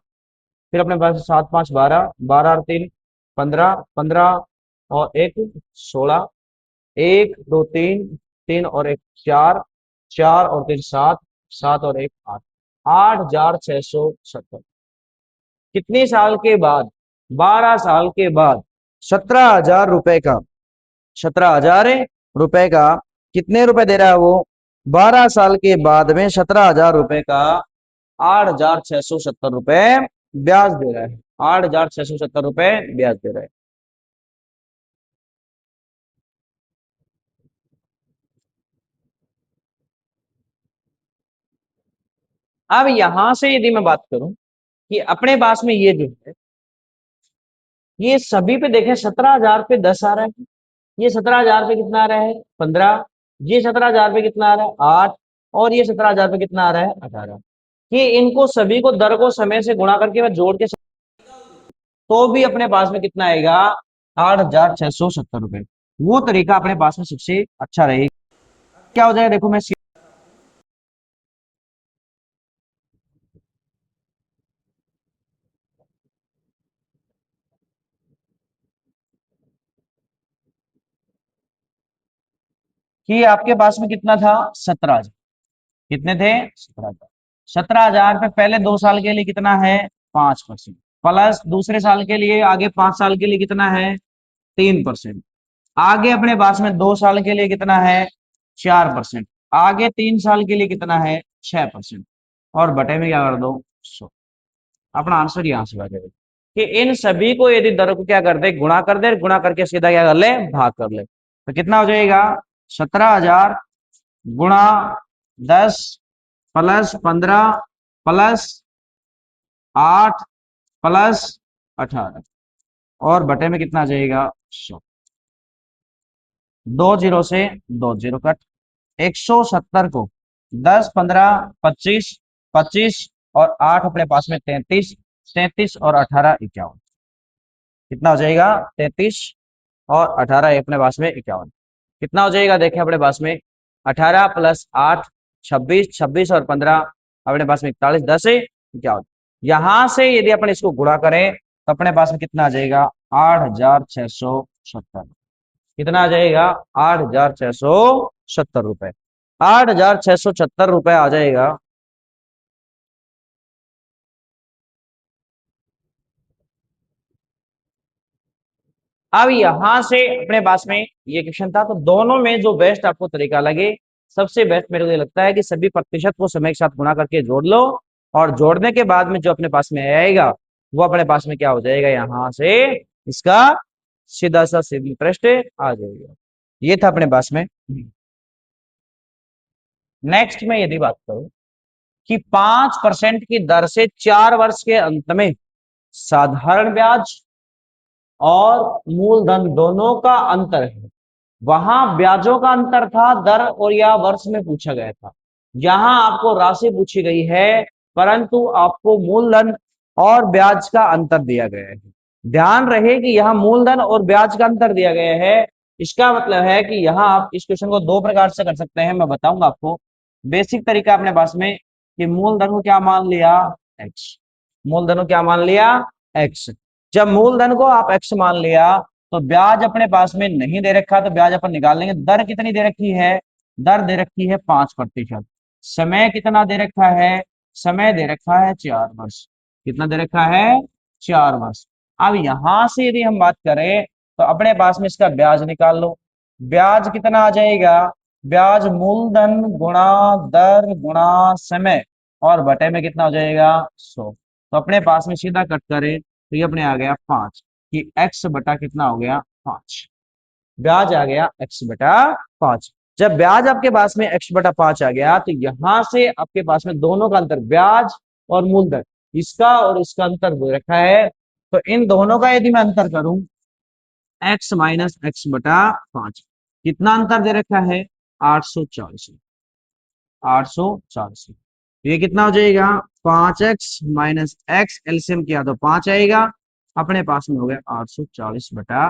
फिर अपने पास में 7 5 12, 12 और 3 15, 15 और 1 16, 1 2 3, 3 और 1 4, 4 और 3 7, 7 और 1 8, 8,670। कितने साल के बाद? 12 साल के बाद 17,000 रुपए का, 17,000 रुपए का कितने रुपए दे रहा है वो? 12 साल के बाद में 17,000 रुपए का 8,670 रुपए ब्याज दे रहा है। 8,670 रुपए ब्याज दे रहा है। अब यहां से यदि मैं बात करूं कि अपने पास में ये जो है, ये सभी पे देखें 17,000 पे 10 आ रहा है, ये 17,000 पे कितना आ रहा है? 15, ये 17,000 पे कितना आ रहा है? 8, और ये 17,000 पे कितना आ रहा है? 18। कि इनको सभी को दर को समय से गुणा करके मैं जोड़ के, तो भी अपने पास में कितना आएगा? 8,670 रुपए। वो तरीका अपने पास में सबसे अच्छा रहेगा। क्या हो जाएगा? देखो मैं कि आपके पास में कितना था? 17,000। कितने थे? 17,000। 17,000 पे पहले 2 साल के लिए कितना है? 5%, प्लस दूसरे साल के लिए, आगे 5 साल के लिए कितना है? 3%। आगे अपने पास में 2 साल के लिए कितना है? 4%। आगे 3 साल के लिए कितना है? 6%। और बटे में क्या कर दो? 100। अपना आंसर यहाँ से आ जाएगा कि इन सभी को यदि दर को क्या कर दे? गुणा कर दे, गुणा करके सीधा क्या कर ले? भाग कर ले। तो कितना हो जाएगा? 17,000 गुणा 10 प्लस 15 प्लस 8 प्लस 18, और बटे में कितना आ जाएगा? 100। 2 जीरो से 2 जीरो कट, 170 को 10 15 25, 25 और 8 अपने पास में 33, 33 और 18 51। कितना हो जाएगा? 33 और 18 अपने पास में 51। कितना हो जाएगा? देखें अपने पास में 18 प्लस 8 26, 26 और 15 अपने पास में 41, 10 है 51। यहां से यदि अपन इसको गुणा करें तो अपने पास में कितना आ जाएगा? 8,670। कितना आ जाएगा? 8,670 रुपए। 8,670 रुपए आ जाएगा। अब यहां से अपने पास में ये क्वेश्चन था, तो दोनों में जो बेस्ट आपको तरीका लगे, सबसे बेस्ट मेरे को ये लगता है कि सभी प्रतिशत को समय के साथ गुणा करके जोड़ लो, और जोड़ने के बाद में जो अपने पास में आएगा वो अपने पास में क्या हो जाएगा, यहां से इसका सीधा सा सिंपल प्रश्न आ जाएगा। ये था अपने पास में। नेक्स्ट में यदि बात करूं कि 5% की दर से 4 वर्ष के अंत में साधारण ब्याज और मूलधन दोनों का अंतर है। वहां ब्याजों का अंतर था, दर और या वर्ष में पूछा गया था। यहां आपको राशि पूछी गई है, परंतु आपको मूलधन और ब्याज का अंतर दिया गया है। ध्यान रहे कि यहाँ मूलधन और ब्याज का अंतर दिया गया है। इसका मतलब है कि यहाँ आप इस क्वेश्चन को दो प्रकार से कर सकते हैं, मैं बताऊंगा आपको। बेसिक तरीका अपने पास में कि मूलधन को क्या मान लिया, एक्स। मूलधन को क्या मान लिया, एक्स। जब मूलधन को आप एक्स मान लिया, तो ब्याज अपने पास में नहीं दे रखा, तो ब्याज अपन निकाल लेंगे। दर कितनी दे रखी है, दर दे रखी है 5%। समय कितना दे रखा है, समय दे रखा है 4 वर्ष। कितना दे रखा है, 4 वर्ष। अब यहां से यदि हम बात करें, तो अपने पास में इसका ब्याज निकाल लो। ब्याज कितना आ जाएगा, ब्याज मूलधन गुणा दर गुणा समय, और बटे में कितना हो जाएगा, 100। तो अपने पास में सीधा कट करें तो ये अपने आ गया 5, कि x बटा कितना हो गया, 5। ब्याज आ गया x बटा 5। जब ब्याज आपके पास में x बटा 5 आ गया, तो यहां से आपके पास में दोनों का अंतर, ब्याज और मूलधन, इसका और इसका अंतर दे रखा है। तो इन दोनों का यदि मैं अंतर करूं, x माइनस एक्स बटा 5, कितना अंतर दे रखा है, 840। 840, ये कितना हो जाएगा, 5x माइनस एक्स, एलसीएम किया तो 5 आएगा। अपने पास में हो गया 840 बटा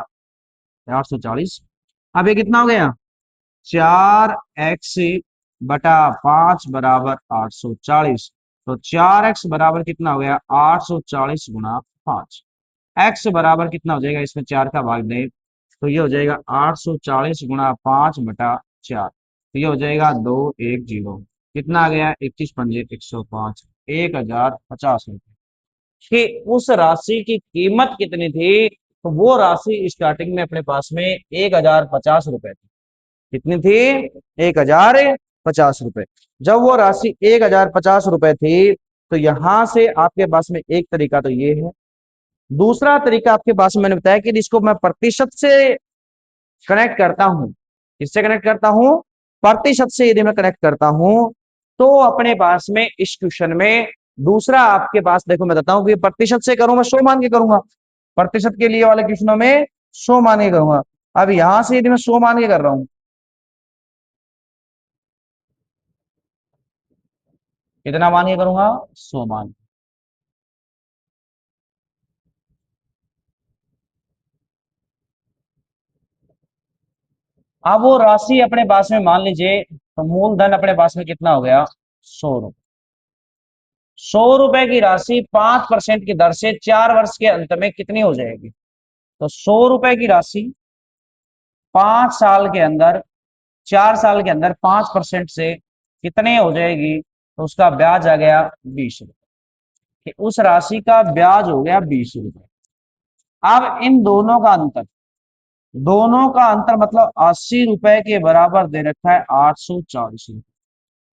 840। अब ये कितना हो गया, 4x बटा 5 बराबर 840। तो 4x बराबर कितना हो गया, 840 गुणा 5। x बराबर कितना हो जाएगा, इसमें 4 का भाग दें तो ये हो जाएगा 840 गुणा 5 बटा 4। तो ये हो जाएगा 210। कितना आ गया, 21 पंजे 105, 1050 रुपये। कि उस राशि की कीमत कितनी थी, तो वो राशि स्टार्टिंग में अपने पास में 1050 रुपए थी। कितनी थी, 1050 रुपए। जब वो राशि 1050 रुपए थी, तो यहां से आपके पास में एक तरीका तो ये है। दूसरा तरीका आपके पास में मैंने बताया कि इसको मैं प्रतिशत से कनेक्ट करता हूं। किससे कनेक्ट करता हूं, प्रतिशत से यदि मैं कनेक्ट करता हूं, तो अपने पास में इस क्वेश्चन में दूसरा आपके पास देखो, मैं बताता हूं कि प्रतिशत से करूंगा, 100 मान के करूंगा। प्रतिशत के लिए वाले क्वेश्चनों में 100 मान के करूंगा। अब यहां से यदि मैं 100 मान के कर रहा हूं, कितना मान के करूंगा, 100 मान। अब वो राशि अपने पास में मान लीजिए, तो मूलधन अपने पास में कितना हो गया, 100 रुपए। 100 रुपए की राशि 5% की दर से 4 वर्ष के अंत में कितनी हो जाएगी। तो 100 रुपए की राशि 5 साल के अंदर, 4 साल के अंदर 5% से कितने हो जाएगी, तो उसका ब्याज आ गया 20 रुपए। कि उस राशि का ब्याज हो गया 20 रुपए। अब इन दोनों का अंतर, दोनों का अंतर मतलब 80 रुपए के बराबर दे रखा है, 840 रुपए।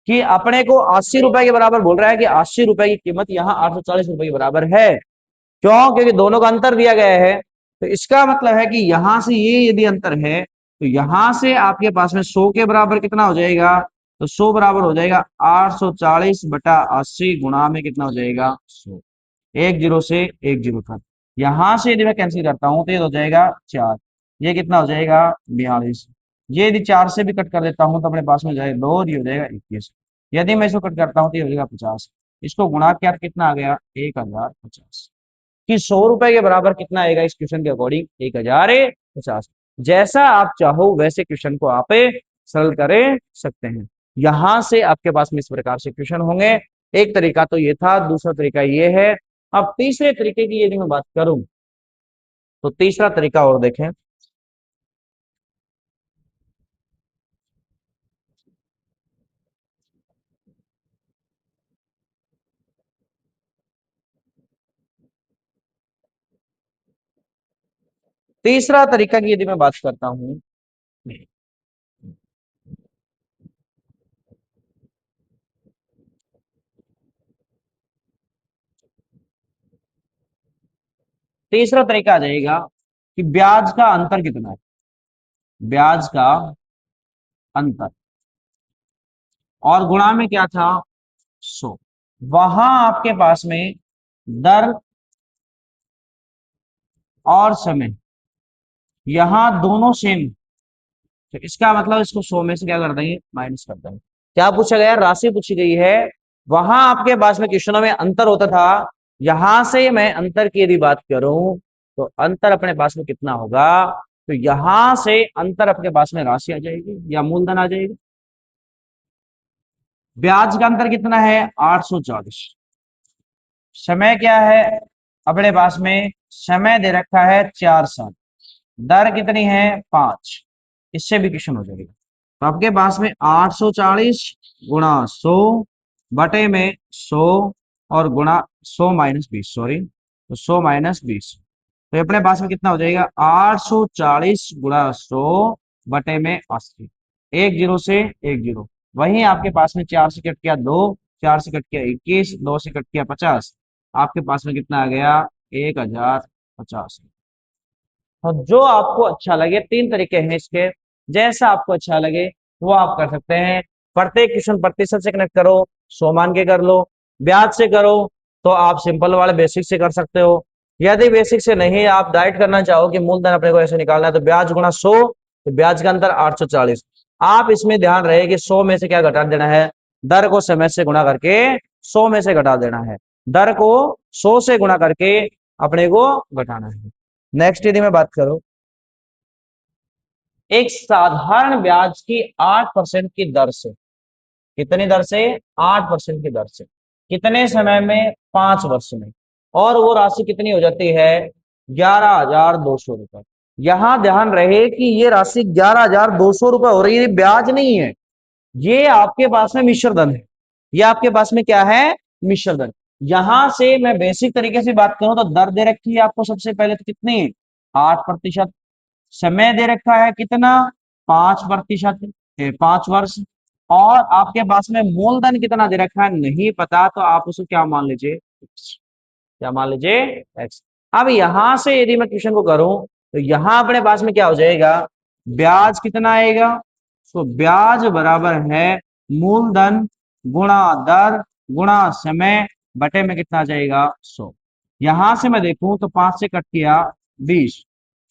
कि अपने को 80 रुपए के बराबर बोल रहा है कि 80 रुपए की कीमत यहाँ 840 रुपए के बराबर है। क्यों, क्योंकि दोनों का अंतर दिया गया है। तो इसका मतलब है कि यहां से ये यदि अंतर है, तो यहां से आपके पास में 100 के बराबर कितना हो जाएगा, तो 100 बराबर हो जाएगा 840 बटा 80 गुणा में कितना हो जाएगा, 100। एक जीरो से एक जीरो था। यहां से यदि मैं कैंसिल करता हूं, तो ये हो जाएगा 4। ये कितना हो जाएगा, 42। ये यदि 4 से भी कट कर देता हूं, तो अपने पास में जाएगा 2, ये हो जाएगा 21। यदि मैं इसको कट करता हूं, तो ये हो जाएगा 50। इसको गुणा किया तो कितना आ गया, 1050। कि 100 रुपए के बराबर कितना आएगा इस क्वेश्चन के अकॉर्डिंग, 1050। जैसा आप चाहो वैसे क्वेश्चन को आप सरल कर सकते हैं। यहां से आपके पास में इस प्रकार से क्वेश्चन होंगे। एक तरीका तो ये था, दूसरा तरीका ये है। अब तीसरे तरीके की यदि मैं बात करूं, तो तीसरा तरीका और देखें। तीसरा तरीका की यदि मैं बात करता हूं, तीसरा तरीका आ जाएगा कि ब्याज का अंतर कितना है, ब्याज का अंतर, और गुणा में क्या था, 100। वहां आपके पास में दर और समय यहां दोनों सेम, तो इसका मतलब इसको 100 में से क्या कर देंगे, माइनस कर देंगे। क्या पूछा गया, राशि पूछी गई है। वहां आपके पास में क्वेश्चनों में अंतर होता था, यहां से मैं अंतर की यदि बात करूं तो अंतर अपने पास में कितना होगा, तो यहां से अंतर अपने पास में राशि आ जाएगी या मूलधन आ जाएगी। ब्याज का अंतर कितना है, 840। समय क्या है अपने पास में, समय दे रखा है 4 साल, दर कितनी है 5, इससे भी क्वेश्चन हो जाएगा। तो आपके पास में 840 गुणा 100 बटे में 100 और गुणा 100 माइनस 20, सॉरी, तो 100 माइनस 20, तो अपने पास में कितना हो जाएगा, 840 गुणा 100 बटे में 80। एक जीरो से एक जीरो, वहीं आपके पास में 4 से कट किया 2, 4 से कट किया 21, 2 से कट किया 50, आपके पास में कितना आ गया, 1050। तो जो आपको अच्छा लगे, तीन तरीके हैं इसके, जैसा आपको अच्छा लगे वो आप कर सकते हैं। प्रत्येक क्वेश्चन प्रतिशत से कनेक्ट करो, 100 मान के कर लो। ब्याज से करो तो आप सिंपल वाले बेसिक से कर सकते हो। यदि बेसिक से नहीं आप डाइट करना चाहो कि मूलधन अपने को ऐसे निकालना है, तो ब्याज गुणा 100, तो ब्याज का अंतर 840। आप इसमें ध्यान रहे कि 100 में से क्या घटा देना है, दर को समय से गुणा करके 100 में से घटा देना है, दर को 100 से गुणा करके अपने को घटाना है। नेक्स्ट यदि मैं बात करूं, एक साधारण ब्याज की 8% की दर से, कितनी दर से, 8% की दर से, कितने समय में, 5 वर्ष में, और वो राशि कितनी हो जाती है, 11,200 रुपए। यहां ध्यान रहे कि ये राशि 11,200 रुपए हो रही है, ब्याज नहीं है, ये आपके पास में मिश्र धन है, ये आपके पास में क्या है, मिश्र धन। यहां से मैं बेसिक तरीके से बात करूं तो दर दे रखी है आपको सबसे पहले, तो कितनी, 8%। समय दे रखा है कितना, 5%, 5 वर्ष, और आपके पास में मूलधन कितना दे रखा है नहीं पता, तो आप उसको क्या मान लीजिए, क्या मान लीजिए, एक्स। अब यहां से यदि मैं क्वेश्चन को करूं तो यहां अपने पास में क्या हो जाएगा, ब्याज कितना आएगा, तो ब्याज बराबर है मूलधन गुणा दर गुणा समय बटे में कितना आ जाएगा, 100। यहां से मैं देखूं तो 5 से कट किया 20,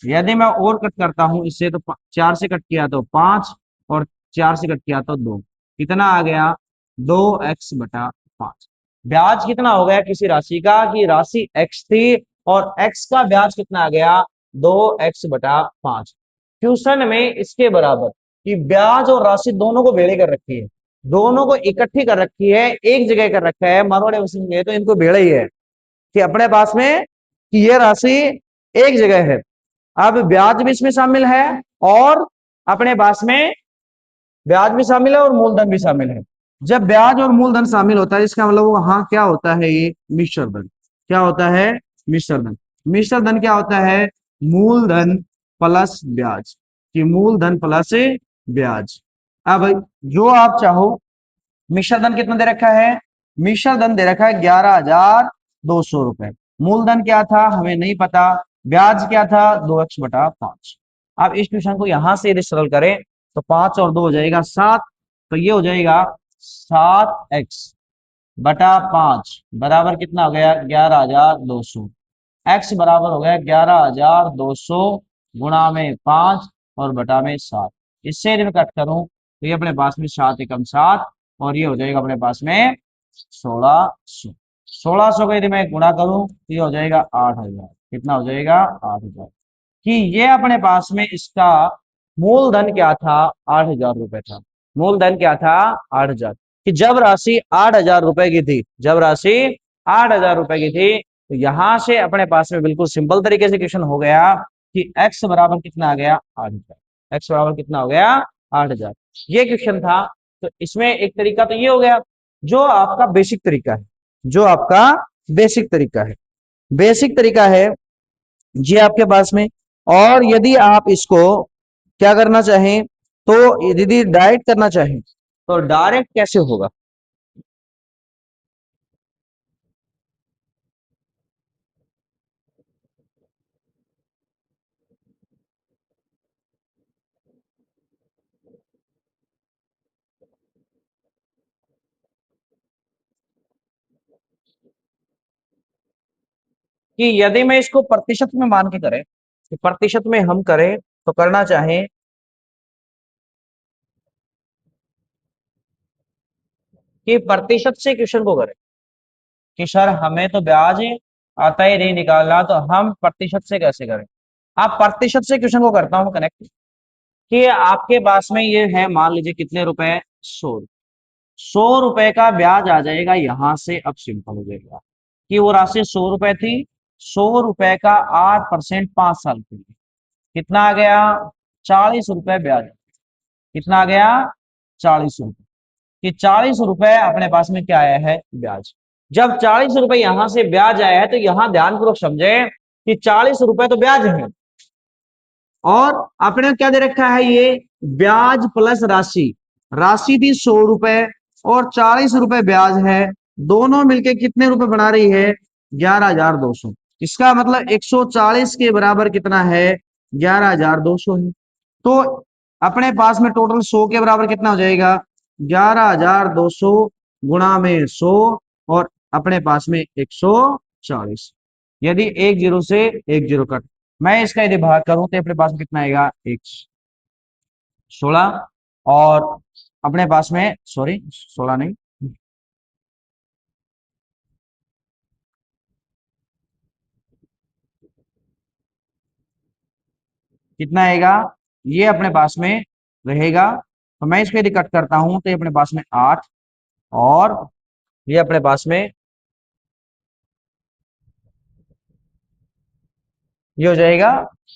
यदि मैं और कट करता हूं इससे तो 4 से कट किया तो 5, और 4 से कट किया तो 2, कितना आ गया, 2x/5। ब्याज कितना हो गया किसी राशि का, कि राशि x थी और x का ब्याज कितना आ गया, 2x/5। ट्यूशन में इसके बराबर कि ब्याज और राशि दोनों को भेड़े कर रखी है, दोनों को इकट्ठी कर रखी है, एक जगह कर रखा है, मरोड़े वसूल तो इनको भेड़ा ही है कि अपने पास में कि ये राशि एक जगह है। अब ब्याज भी इसमें शामिल है, और अपने पास में ब्याज भी शामिल है और मूलधन भी शामिल है। जब ब्याज और मूलधन शामिल होता है इसका मतलब वहां क्या होता है, ये मिश्र धन। क्या होता है, मिश्र धन। मिश्र धन क्या होता है, मूलधन प्लस ब्याज, कि मूलधन प्लस ब्याज। अब जो आप चाहो, मिश्र धन कितना दे रखा है, मिश्र धन दे रखा है 11,200 रुपए। मूलधन क्या था हमें नहीं पता, ब्याज क्या था, 2x/5। अब इस ट्यूशन को यहां से यदि सरल करें तो 5 और 2 हो जाएगा 7, तो ये हो जाएगा 7x/5 बराबर कितना हो गया, 11,200। एक्स बराबर हो गया 11,200 गुणा में 5 और बटा में 7। इससे यदि मैं कट करूं तो ये अपने पास में 7 एकम 7, और ये हो जाएगा अपने पास में 1600। 1600 को यदि मैं गुणा करूं तो ये हो जाएगा 8,000। कितना हो जाएगा, 8,000। कि ये अपने पास में इसका मूलधन क्या था, 8,000 रुपए था। मूलधन क्या था, 8,000। कि जब राशि 8,000 रुपए की थी, जब राशि 8,000 रुपए की थी, तो यहां से अपने पास में बिल्कुल सिंपल तरीके से क्वेश्चन हो गया कि x बराबर कितना आ गया, 8,000। x बराबर कितना हो गया, 8,000। ये क्वेश्चन था। तो इसमें एक तरीका तो ये हो गया जो आपका बेसिक तरीका है, जो आपका बेसिक तरीका है। बेसिक तरीका है जी आपके पास में और यदि आप इसको क्या करना चाहें, तो यदि डायरेक्ट करना चाहें तो डायरेक्ट कैसे होगा? कि यदि मैं इसको प्रतिशत में मान के करें, कि प्रतिशत में हम करें तो करना चाहें कि प्रतिशत से क्वेश्चन को करें कि सर हमें तो ब्याज आता ही नहीं निकालना, तो हम प्रतिशत से कैसे करें? आप प्रतिशत से क्वेश्चन को करता हूं कनेक्ट, कि आपके पास में ये है, मान लीजिए कितने रुपए, 100 रुपए का ब्याज आ जाएगा यहां से। अब सिंपल हो जाएगा कि वो राशि 100 रुपए थी, 100 रुपए का 8% 5 साल के लिए कितना आ गया? 40 रुपए ब्याज। कितना आ गया? 40 रुपए। कि 40 रुपए अपने पास में क्या आया है? ब्याज। जब 40 रुपए यहां से ब्याज आया है तो यहां ध्यानपूर्वक समझे कि 40 रुपए तो ब्याज है, और आपने क्या दे रखा है? ये ब्याज प्लस राशि। राशि थी 100 रुपए और 40 रुपए ब्याज है, दोनों मिलके कितने रुपए बना रही है? 11,200। इसका मतलब 140 के बराबर कितना है? 11,200 है। तो अपने पास में टोटल 100 के बराबर कितना हो जाएगा? 11,200 गुणा में 100, और अपने पास में 140। यदि एक जीरो से एक जीरो कट, मैं इसका यदि भाग करूं तो अपने पास में कितना आएगा? 16। और अपने पास में, सॉरी 16 नहीं, कितना आएगा? ये अपने पास में रहेगा। तो मैं इसको यदि कट करता हूं तो ये अपने पास में 8, और ये अपने पास में ये हो जाएगा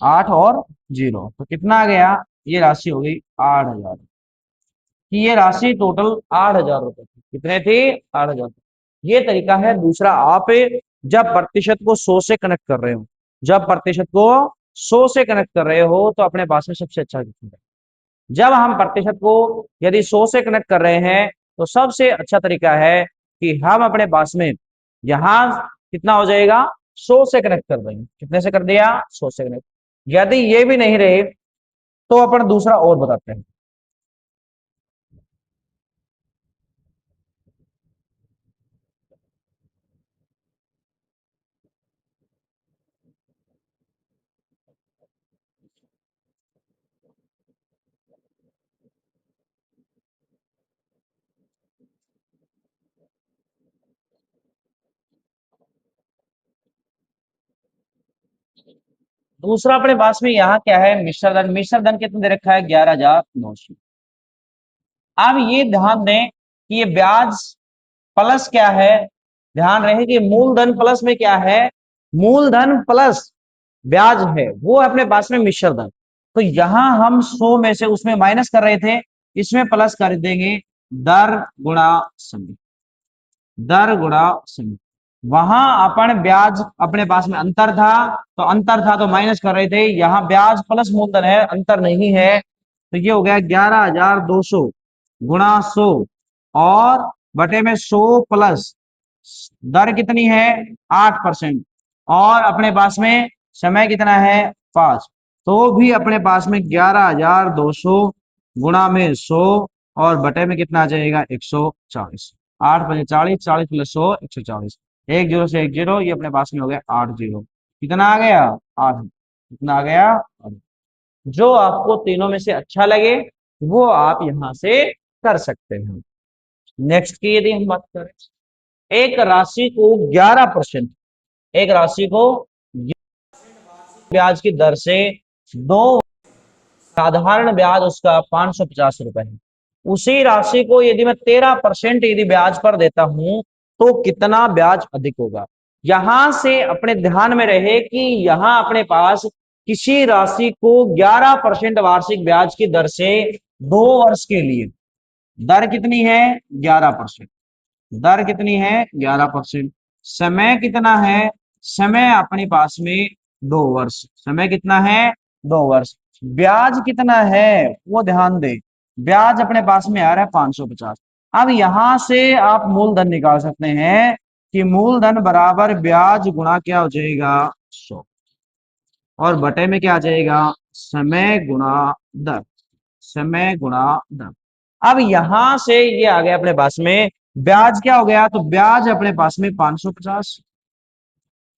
8 और 0, तो कितना आ गया? ये राशि हो गई 8,000। कि ये राशि टोटल 8,000 रुपए थी। कितने थे? 8,000। ये तरीका है दूसरा। आप जब प्रतिशत को 100 से कनेक्ट कर रहे हो, जब प्रतिशत को 100 से कनेक्ट कर रहे हो तो अपने पास में सबसे अच्छा कितना है? जब हम प्रतिशत को यदि 100 से कनेक्ट कर रहे हैं तो सबसे अच्छा तरीका है कि हम अपने पास में यहां कितना हो जाएगा? 100 से कनेक्ट कर देंगे। कितने से कर दिया? 100 से कनेक्ट। यदि ये भी नहीं रहे तो अपन दूसरा और बताते हैं। दूसरा अपने पास में यहाँ क्या है? मिश्र धन। मिश्र धन कितना दे रखा है? 11,900। अब ये ध्यान दें कि ये ब्याज प्लस क्या है? ध्यान रहे कि मूलधन प्लस में क्या है? मूलधन प्लस ब्याज है, वो अपने पास में मिश्र धन। तो यहां हम 100 में से उसमें माइनस कर रहे थे, इसमें प्लस कर देंगे। दर गुणा समय। दर गुणा समय। वहां अपन ब्याज अपने पास में अंतर था, तो अंतर था तो माइनस कर रहे थे। यहाँ ब्याज प्लस मूलधन है, अंतर नहीं है, तो ये हो गया 11,200 गुणा 100, और बटे में 100 प्लस दर कितनी है? 8%। और अपने पास में समय कितना है? 5। तो भी अपने पास में 11,200 गुणा में 100, और बटे में कितना आ जाएगा? 140। 8 × 5 = 40, 40 + 100 140। एक जीरो से एक जीरो, ये अपने पास में हो गया 8 जीरो। कितना आ गया? 8। कितना आ गया? 8। जो आपको तीनों में से अच्छा लगे वो आप यहां से कर सकते हैं। नेक्स्ट की यदि हम बात करें, एक राशि को 11%, एक राशि को ब्याज की दर से दो, साधारण ब्याज उसका 550 रुपए है। उसी राशि को यदि मैं 13% यदि ब्याज पर देता हूं तो कितना ब्याज अधिक होगा? यहां से अपने ध्यान में रहे कि यहां अपने पास किसी राशि को 11% वार्षिक ब्याज की दर से 2 वर्ष के लिए, दर कितनी है? 11%। दर कितनी है? 11%। समय कितना है? समय अपने पास में 2 वर्ष। समय कितना है? 2 वर्ष। ब्याज कितना है वो ध्यान दे, ब्याज अपने पास में आ रहा है 550। अब यहां से आप मूलधन निकाल सकते हैं कि मूलधन बराबर ब्याज गुणा क्या हो जाएगा 100, और बटे में क्या आ जाएगा समय गुणा दर, समय गुणा दर। अब यहां से ये आ गया अपने पास में ब्याज क्या हो गया, तो ब्याज अपने पास में 550,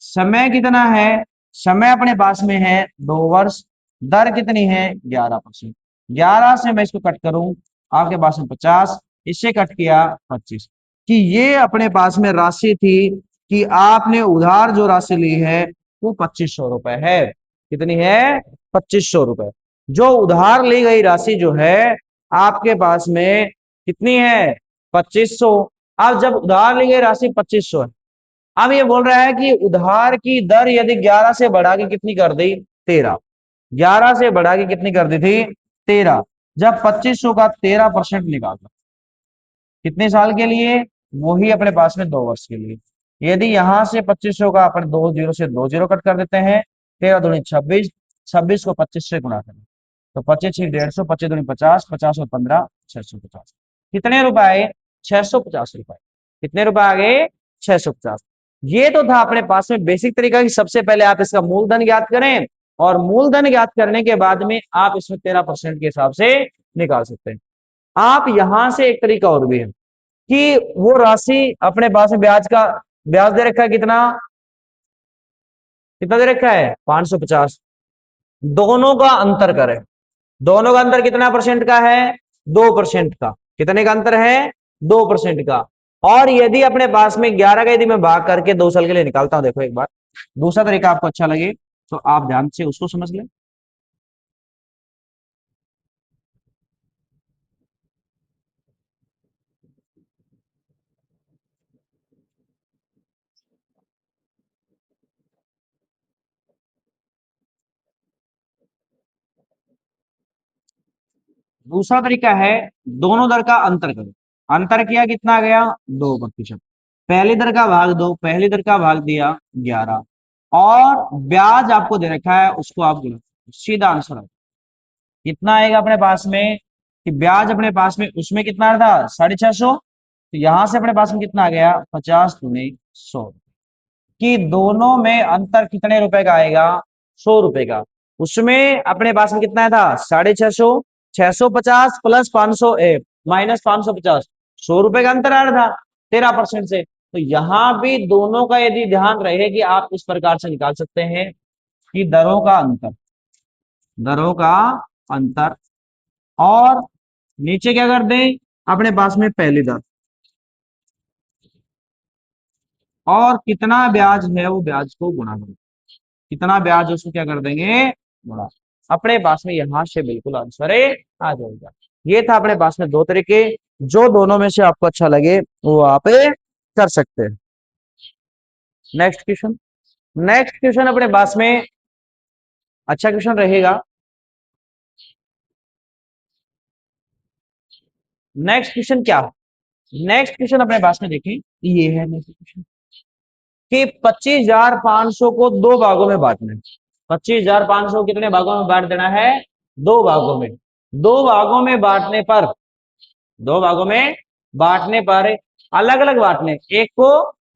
समय कितना है, समय अपने पास में है 2 वर्ष, दर कितनी है 11%। 11 से मैं इसको कट करूं, आपके पास में 50, इससे कट किया 25, कि ये अपने पास में राशि थी कि आपने उधार जो राशि ली है वो 2500 रुपए है। कितनी है 2500 रुपए। जो उधार ली गई राशि जो है आपके पास में कितनी है 2500। अब जब उधार ली गई राशि 2500 है, अब ये बोल रहा है कि उधार की दर यदि 11 से बढ़ा के कितनी कर दी 13, 11 से बढ़ा के कितनी कर दी थी 13। जब 2500 का 13% निकाला कितने साल के लिए, वही अपने पास में 2 वर्ष के लिए। यदि यहां से 2500 का अपन 2 जीरो से 2 जीरो कट कर देते हैं, 13 दूनी 26, 26 को 25 से गुणा करें तो 25 150, 25 दूनी 50, 50 और 15 650। कितने रुपए आए 650 रुपए। कितने रुपए आ गए 650। ये तो था अपने पास में बेसिक तरीका कि सबसे पहले आप इसका मूलधन ज्ञात करें, और मूलधन ज्ञात करने के बाद में आप इसमें 13% के हिसाब से निकाल सकते हैं। आप यहां से एक तरीका और भी है कि वो राशि अपने पास में ब्याज का, ब्याज दे रखा है कितना, कितना दे रखा है 550, दोनों का अंतर करें। दोनों का अंतर कितना परसेंट का है 2% का। कितने का अंतर है 2% का। और यदि अपने पास में 11 का यदि मैं भाग करके 2 साल के लिए निकालता हूं, देखो एक बार दूसरा तरीका आपको अच्छा लगे तो आप ध्यान से उसको समझ लें। दूसरा तरीका है दोनों दर का अंतर करो। अंतर किया कितना आ गया 2%। पहली दर का भाग दो, पहली दर का भाग दिया 11, और ब्याज आपको दे रखा है उसको आप गुणा, सीधा आंसर आ। कितना आएगा अपने पास में कि ब्याज अपने पास में उसमें कितना था 650, तो यहां से अपने पास में कितना आ गया 50 दूनी 100, कि दोनों में अंतर कितने रुपए का आएगा 100 रुपए का। उसमें अपने पास में कितना था 650, 650 प्लस 500 माइनस 550, 100 रुपए का अंतर आ रहा था 13% से। तो यहां भी दोनों का यदि ध्यान रहे कि आप इस प्रकार से निकाल सकते हैं कि दरों का अंतर, दरों का अंतर, और नीचे क्या कर दें अपने पास में पहली दर, और कितना ब्याज है वो ब्याज को गुणा करें, कितना ब्याज है उसको क्या कर देंगे गुणा। अपने पास में यहां से बिल्कुल आंसर आ जाएगा। ये था अपने पास में दो तरीके, जो दोनों में से आपको अच्छा लगे वो आप कर सकते हैं। नेक्स्ट क्वेश्चन, नेक्स्ट क्वेश्चन अपने पास में अच्छा क्वेश्चन रहेगा। नेक्स्ट क्वेश्चन क्या, नेक्स्ट क्वेश्चन अपने पास में देखें, ये है नेक्स्ट क्वेश्चन कि 25,500 को दो भागों में बांटना है। 25,500 कितने भागों में बांट देना है, दो भागों में। दो भागों में बांटने पर, दो भागों में बांटने पर अलग अलग बांटने, एक को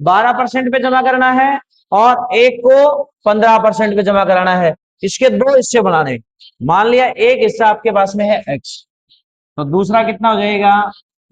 12% पे जमा करना है और एक को 15% पे जमा कराना है। इसके दो हिस्से बनाने, मान लिया एक हिस्सा आपके पास में है एक्स, तो दूसरा कितना हो जाएगा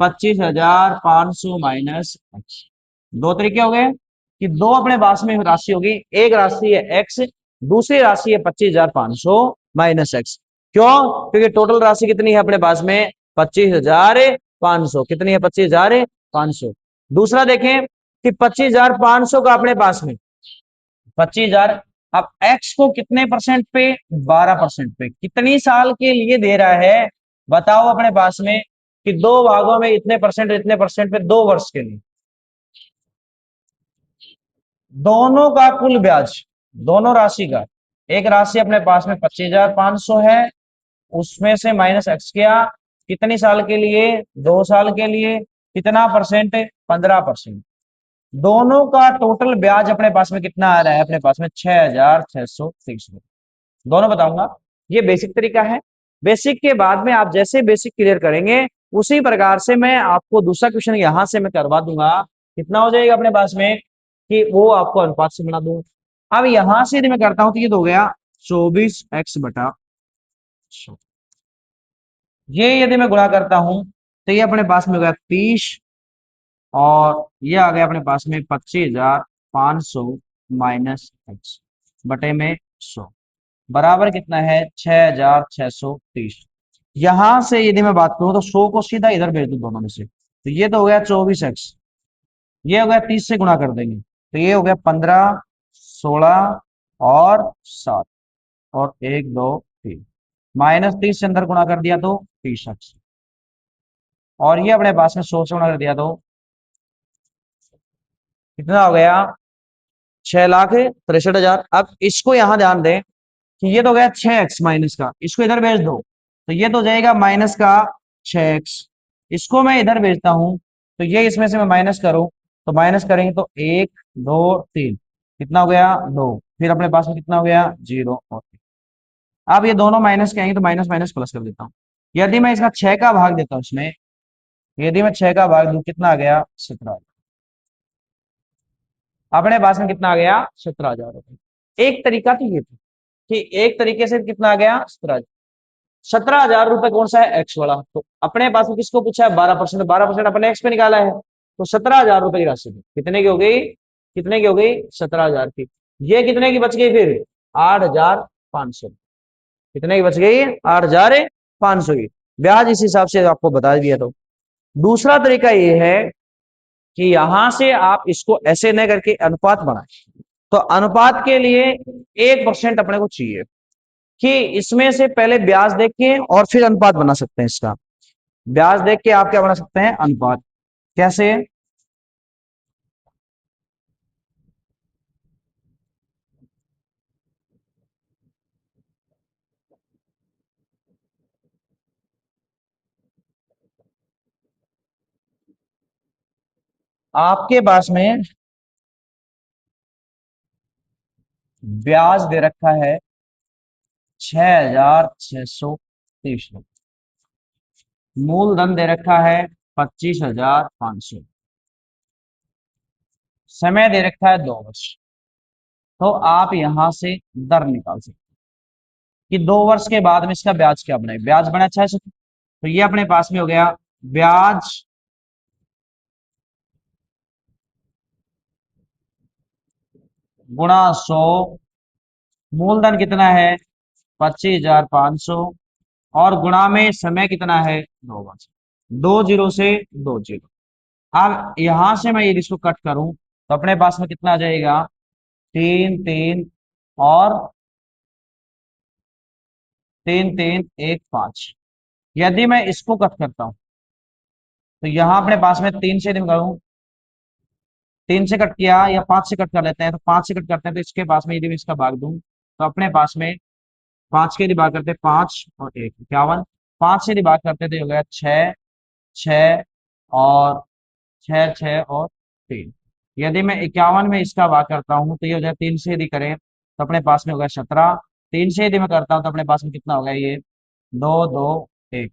25,500 माइनस एक्स। दो तरीके हो गए कि दो अपने पास में राशि होगी, एक राशि है एक्स, दूसरी राशि है 25,500 माइनस एक्स। क्यों, क्योंकि टोटल राशि कितनी है अपने पास में 25,500, कितनी है 25,500। दूसरा देखें कि 25,500 का अपने पास में 25,000, अब एक्स को कितने परसेंट पे 12% पे, कितनी साल के लिए दे रहा है बताओ अपने पास में कि दो भागों में इतने परसेंट पे 2 वर्ष के लिए। दोनों का कुल ब्याज, दोनों राशि का, एक राशि अपने पास में 25,500 है, उसमें से माइनस एक्स किया, कितनी साल के लिए 2 साल के लिए, कितना परसेंट 15%। दोनों का टोटल ब्याज अपने पास में कितना आ रहा है अपने पास में 6,630 रुपए। दोनों बताऊंगा, ये बेसिक तरीका है। बेसिक के बाद में आप जैसे बेसिक क्लियर करेंगे उसी प्रकार से मैं आपको दूसरा क्वेश्चन यहां से मैं करवा दूंगा। कितना हो जाएगा अपने पास में कि वो आपको अनुपात से बना दूंगा। अब यहां से यदि मैं करता हूं तो ये तो हो गया 24x/100। ये यदि मैं गुणा करता हूं तो ये अपने पास में हो गया 30 और ये आ गया अपने पास में 25,500 माइनस x बटे में 100 बराबर कितना है 6,630। यहां से यदि मैं बात करूं तो 100 को सीधा इधर भेज दूं दोनों में से तो ये तो हो गया 24x, ये हो गया 30 से गुणा कर देंगे तो ये हो गया 15, 16 और 7 और 1, 2, 3 माइनस 30 से अंदर गुणा कर दिया तो 30x और ये अपने पास में 100 से गुणा कर दिया तो कितना हो गया 6,63,000। अब इसको यहां ध्यान दें कि ये तो हो गया 6x माइनस का, इसको इधर भेज दो तो ये तो जाएगा माइनस का 6x। इसको मैं इधर भेजता हूं तो ये इसमें से मैं माइनस करूं तो माइनस करेंगे तो 1, 2, 3 कितना हो गया 2, फिर अपने पास में कितना हो गया 0 और 3। अब ये दोनों माइनस के आएंगे तो माइनस माइनस प्लस कर देता हूँ। यदि मैं इसका 6 का भाग देता हूँ इसमें, यदि मैं 6 का भाग दूं कितना आ गया 17। अपने पास में कितना आ गया 17,000 रुपए। एक तरीका तो ये था कि एक तरीके से कितना आ गया 17,000। 17,000 रुपए कौन सा है एक्स वाला, तो अपने पास में किसको पूछा है 12%, 12% अपने एक्स पे निकाला है तो 17,000 रुपए की राशि कितने की हो गई, कितने की हो गई 17,000 की। ये कितने की बच गई फिर 8,500। कितने की बच गई 8,500 की। ब्याज इस हिसाब से आपको बता दिया। तो दूसरा तरीका ये है कि यहां से आप इसको ऐसे न करके अनुपात बनाए तो अनुपात के लिए 1% अपने को चाहिए कि इसमें से पहले ब्याज देख के और फिर अनुपात बना सकते हैं इसका। ब्याज देख के आप क्या बना सकते हैं अनुपात, कैसे। आपके पास में ब्याज दे रखा है 6,630 रुपये, मूलधन दे रखा है 25,500, समय दे रखा है 2 वर्ष। तो आप यहां से दर निकाल सकते हैं कि 2 वर्ष के बाद में इसका ब्याज क्या बने। ब्याज बना 600 तो ये अपने पास में हो गया ब्याज गुणा 100, मूलधन कितना है 25,500 और गुणा में समय कितना है 2 वर्ष। 2 जीरो से 2 जीरो। अब यहां से मैं ये इसको कट करूं तो अपने पास में कितना आ जाएगा 3, 3 और 3, 3, 1, 5। यदि मैं इसको कट करता हूं तो यहां अपने पास में 3 से करूं, 3 से कट किया या 5 से कट कर लेते हैं तो 5 से कट करते हैं तो इसके पास में यदि मैं इसका भाग दूं तो अपने पास में 5 के डिवाइड करते 5 और 1 51। 5 से डिवाइड करते तो हो गया 6, 6 और 6, 6 और 3। यदि मैं 51 में इसका भाग करता हूँ तो ये हो जाए 3 से यदि करें तो अपने पास में होगा 17। 3 से यदि मैं करता हूँ तो अपने पास में कितना होगा ये 2, 2, 1।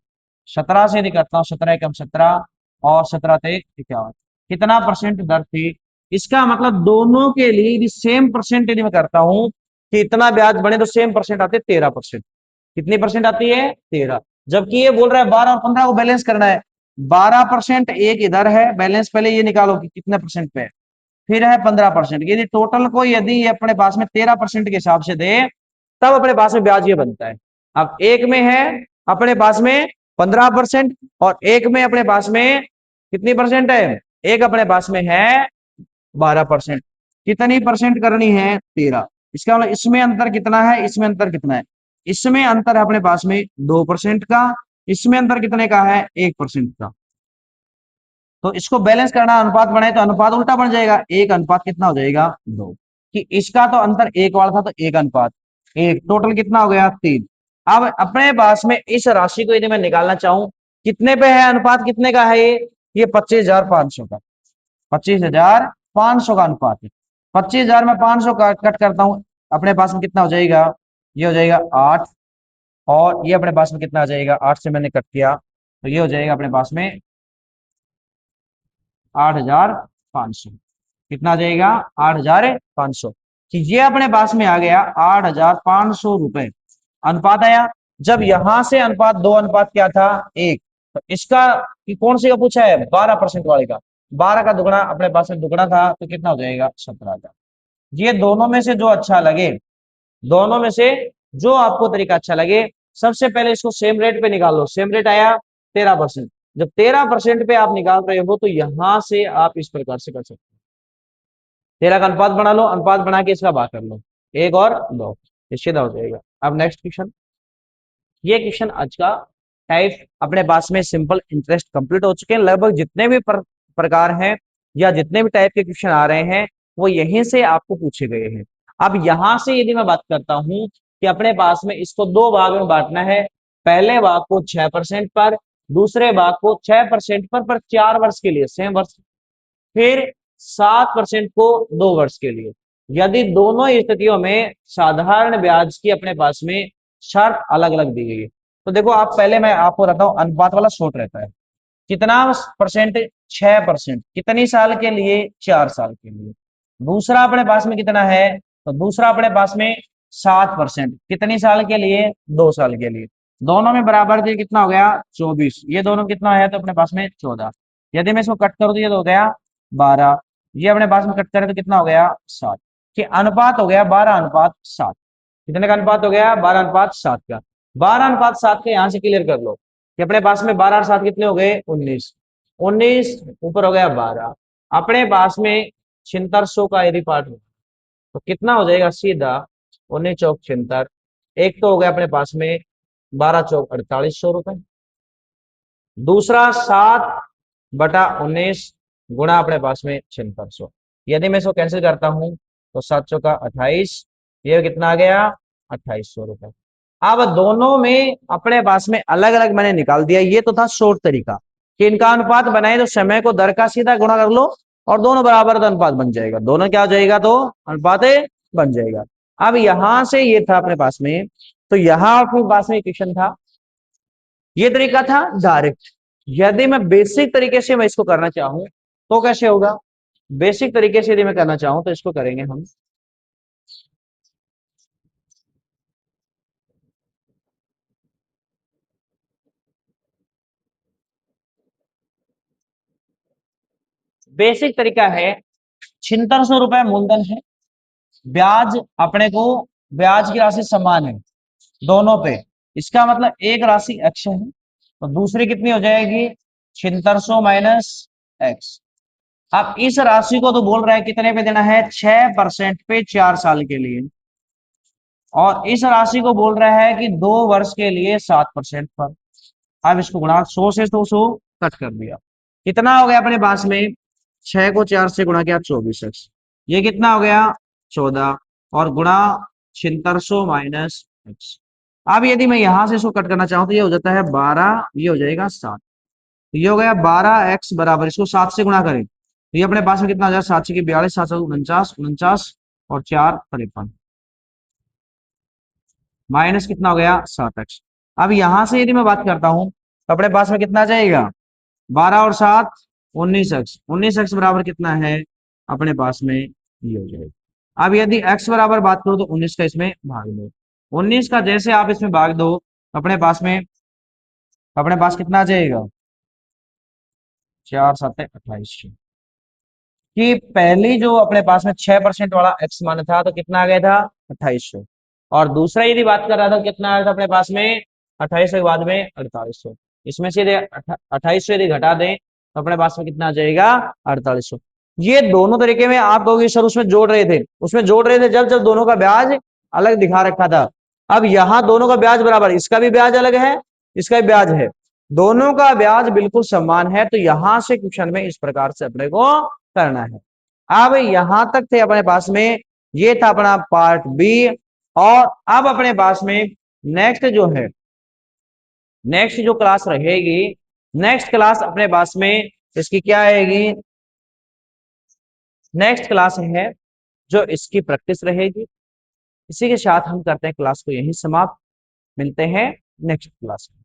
17 से यदि करता हूँ 17 एकम 17 और 17 ते 51। कितना परसेंट दर थी, इसका मतलब दोनों के लिए यदि सेम परसेंट यदि मैं करता हूं कि इतना ब्याज बने तो सेम परसेंट आते 13%। कितनी परसेंट आती है 13। जबकि ये बोल रहा है 12 और 15 को बैलेंस करना है। 12% एक इधर है बैलेंस, पहले ये निकालो कि कितने परसेंट पे है, फिर है 15%। यदि टोटल को यदि ये अपने पास में 13% के हिसाब से दे तब अपने पास में ब्याज ये बनता है। अब एक में है अपने पास में 15% और एक में अपने पास में कितनी परसेंट है, एक अपने पास में है 12%। कितनी परसेंट करनी है 13। इसका मतलब इसमें अंतर कितना है, इसमें अंतर कितना है, इसमें अंतर है अपने पास में 2% का, इसमें अंतर कितने का है 1% का। तो इसको बैलेंस करना अनुपात बनाए तो अनुपात उल्टा बन जाएगा, एक अनुपात कितना हो जाएगा 2। कि इसका तो अंतर एक वाला था तो एक अनुपात एक, टोटल कितना हो गया 3। अब अपने पास में इस राशि को यदि मैं निकालना चाहूं कितने पे है अनुपात, कितने का है ये 25,500 का, 25,500 का अनुपात है। 25,000 में 500 कट करता हूं अपने पास में कितना हो जाएगा, ये हो जाएगा 8 और ये अपने पास में कितना आ जाएगा, 8 से मैंने कट किया तो ये हो जाएगा अपने पास में 8,500। कितना आ जाएगा, 8,500। कि ये अपने पास में आ गया 8,500 रुपए अनुपात आया। जब यहां से अनुपात 2 अनुपात क्या था, 1, तो इसका कि कौन सी का पूछा है, 12% वाले का। 12 का दुगना अपने पास में दुगना था तो कितना हो जाएगा, 17,000। ये दोनों में से जो अच्छा लगे, दोनों में से जो आपको तरीका अच्छा लगे, सबसे पहले इसको सेम रेट पे निकाल लो। सेम रेट आया 13%। जब 13% पे आप निकाल रहे हो तो यहां से आप इस प्रकार से कर सकते हो। 13 का अनुपात बना लो, अनुपात बना के इसका भाग कर लो, 1 और 2, ये सीधा हो जाएगा। अब नेक्स्ट क्वेश्चन। ये क्वेश्चन आज का टाइप अपने पास में सिंपल इंटरेस्ट कंप्लीट हो चुके हैं। लगभग जितने भी प्रकार हैं या जितने भी टाइप के क्वेश्चन आ रहे हैं वो यहीं से आपको पूछे गए हैं। अब यहां से यदि मैं बात करता हूं कि अपने पास में इसको दो भाग में बांटना है, पहले भाग को 6% पर, दूसरे भाग को 6% पर 4 वर्ष के लिए, सेम वर्ष, फिर 7% को 2 वर्ष के लिए। यदि दोनों स्थितियों में साधारण ब्याज की अपने पास में शर्त अलग अलग दी गई है, तो देखो आप पहले मैं आपको बताता हूं, अनुपात वाला शॉर्ट रहता है। कितना परसेंट, 6%, कितनी साल के लिए, 4 साल के लिए। दूसरा अपने पास में कितना है, तो दूसरा अपने पास में 7%, कितनी साल के लिए, 2 साल के लिए। दोनों में बराबर थे, कितना हो गया, 24। ये दोनों कितना है, तो अपने पास में 14। यदि मैं इसको कट करूं तो ये तो हो गया 12। ये अपने पास में कट करें तो कितना हो गया, 7। कि अनुपात हो गया 12:7। कितने का अनुपात हो गया, 12:7 का। 12:7 के यहां से क्लियर कर लो कि अपने पास में 12 और 7 कितने हो गए, 19। 19 ऊपर हो गया 12। अपने पास में 7600 का यदि पार्ट हो तो कितना हो जाएगा, सीधा 19 चौक 76। एक तो हो गया अपने पास में 12 चौक 4800 रुपए। दूसरा 7/19 गुणा अपने पास में 7600। यदि मैं इसको कैंसिल करता हूं तो 7 चौका 28, ये कितना आ गया, 2800 रुपए। अब दोनों में अपने पास में अलग अलग मैंने निकाल दिया। ये तो था शॉर्ट तरीका कि इनका अनुपात बनाए तो समय को दर का सीधा गुणा कर लो और दोनों बराबर तो अनुपात बन जाएगा, दोनों क्या हो जाएगा, तो अनुपात बन जाएगा। अब यहां से ये था अपने पास में, तो यहां अपने पास में क्वेश्चन था, ये तरीका था डायरेक्ट। यदि मैं बेसिक तरीके से मैं इसको करना चाहूं तो कैसे होगा, बेसिक तरीके से यदि मैं करना चाहूं तो इसको करेंगे हम। बेसिक तरीका है, 7600 रुपए मूलधन है, ब्याज अपने को, ब्याज की राशि समान है दोनों पे। इसका मतलब एक राशि एक्स है तो दूसरी कितनी हो जाएगी, 7600 माइनस एक्स। अब इस राशि को तो बोल रहा है कितने पे देना है, 6% पे 4 साल के लिए। और इस राशि को बोल रहा है कि 2 वर्ष के लिए 7% पर। अब इसको गुणा 100 से, तो 100 कट कर दिया, कितना हो गया अपने पास में, 6 को 4 से गुणा किया 24x, ये कितना हो गया 14, और गुणा 7600 माइनस एक्स। अब यदि मैं यहां से इसको कट करना चाहूं तो ये हो जाता है 12, ये हो जाएगा 7। तो ये हो गया 12x बराबर, इसको 7 से गुणा करें तो ये अपने पास में कितना हो जाए, 7 की 42, 7 49, 49 और 4 53, माइनस कितना हो गया 7x। अब यहां से यदि मैं बात करता हूं तो अपने पास में कितना जाएगा, 12 और 7 19x, 19x बराबर कितना है अपने पास में, ये हो जाएगा। अब यदि x बराबर बात करो तो 19 का इसमें भाग दो, 19 का जैसे आप इसमें भाग दो अपने पास कितना आ जाएगा, 4 7 28। कि पहली जो अपने पास में 6% वाला एक्स मान था तो कितना आ गया था, 2800। और दूसरा यदि बात कर रहा था कितना आया था अपने पास में, 2800 के बाद में 4800। इसमें से यदि 2800 यदि घटा दें तो अपने पास में कितना आ जाएगा, 4800। ये दोनों तरीके में आप कहोगे सर उसमें जोड़ रहे थे, उसमें जोड़ रहे थे जब जब दोनों का ब्याज अलग दिखा रखा था। अब यहां दोनों का ब्याज बराबर, इसका भी ब्याज अलग है, इसका भी ब्याज है, दोनों का ब्याज बिल्कुल समान है, तो यहां से क्वेश्चन में इस प्रकार से अपने को करना है। अब यहां तक थे अपने पास में, ये था अपना पार्ट बी। और अब अपने पास में नेक्स्ट जो है, नेक्स्ट जो क्लास रहेगी, नेक्स्ट क्लास अपने पास में इसकी क्या आएगी, नेक्स्ट क्लास है जो इसकी प्रैक्टिस रहेगी। इसी के साथ हम करते हैं क्लास को यहीं समाप्त। मिलते हैं नेक्स्ट क्लास में।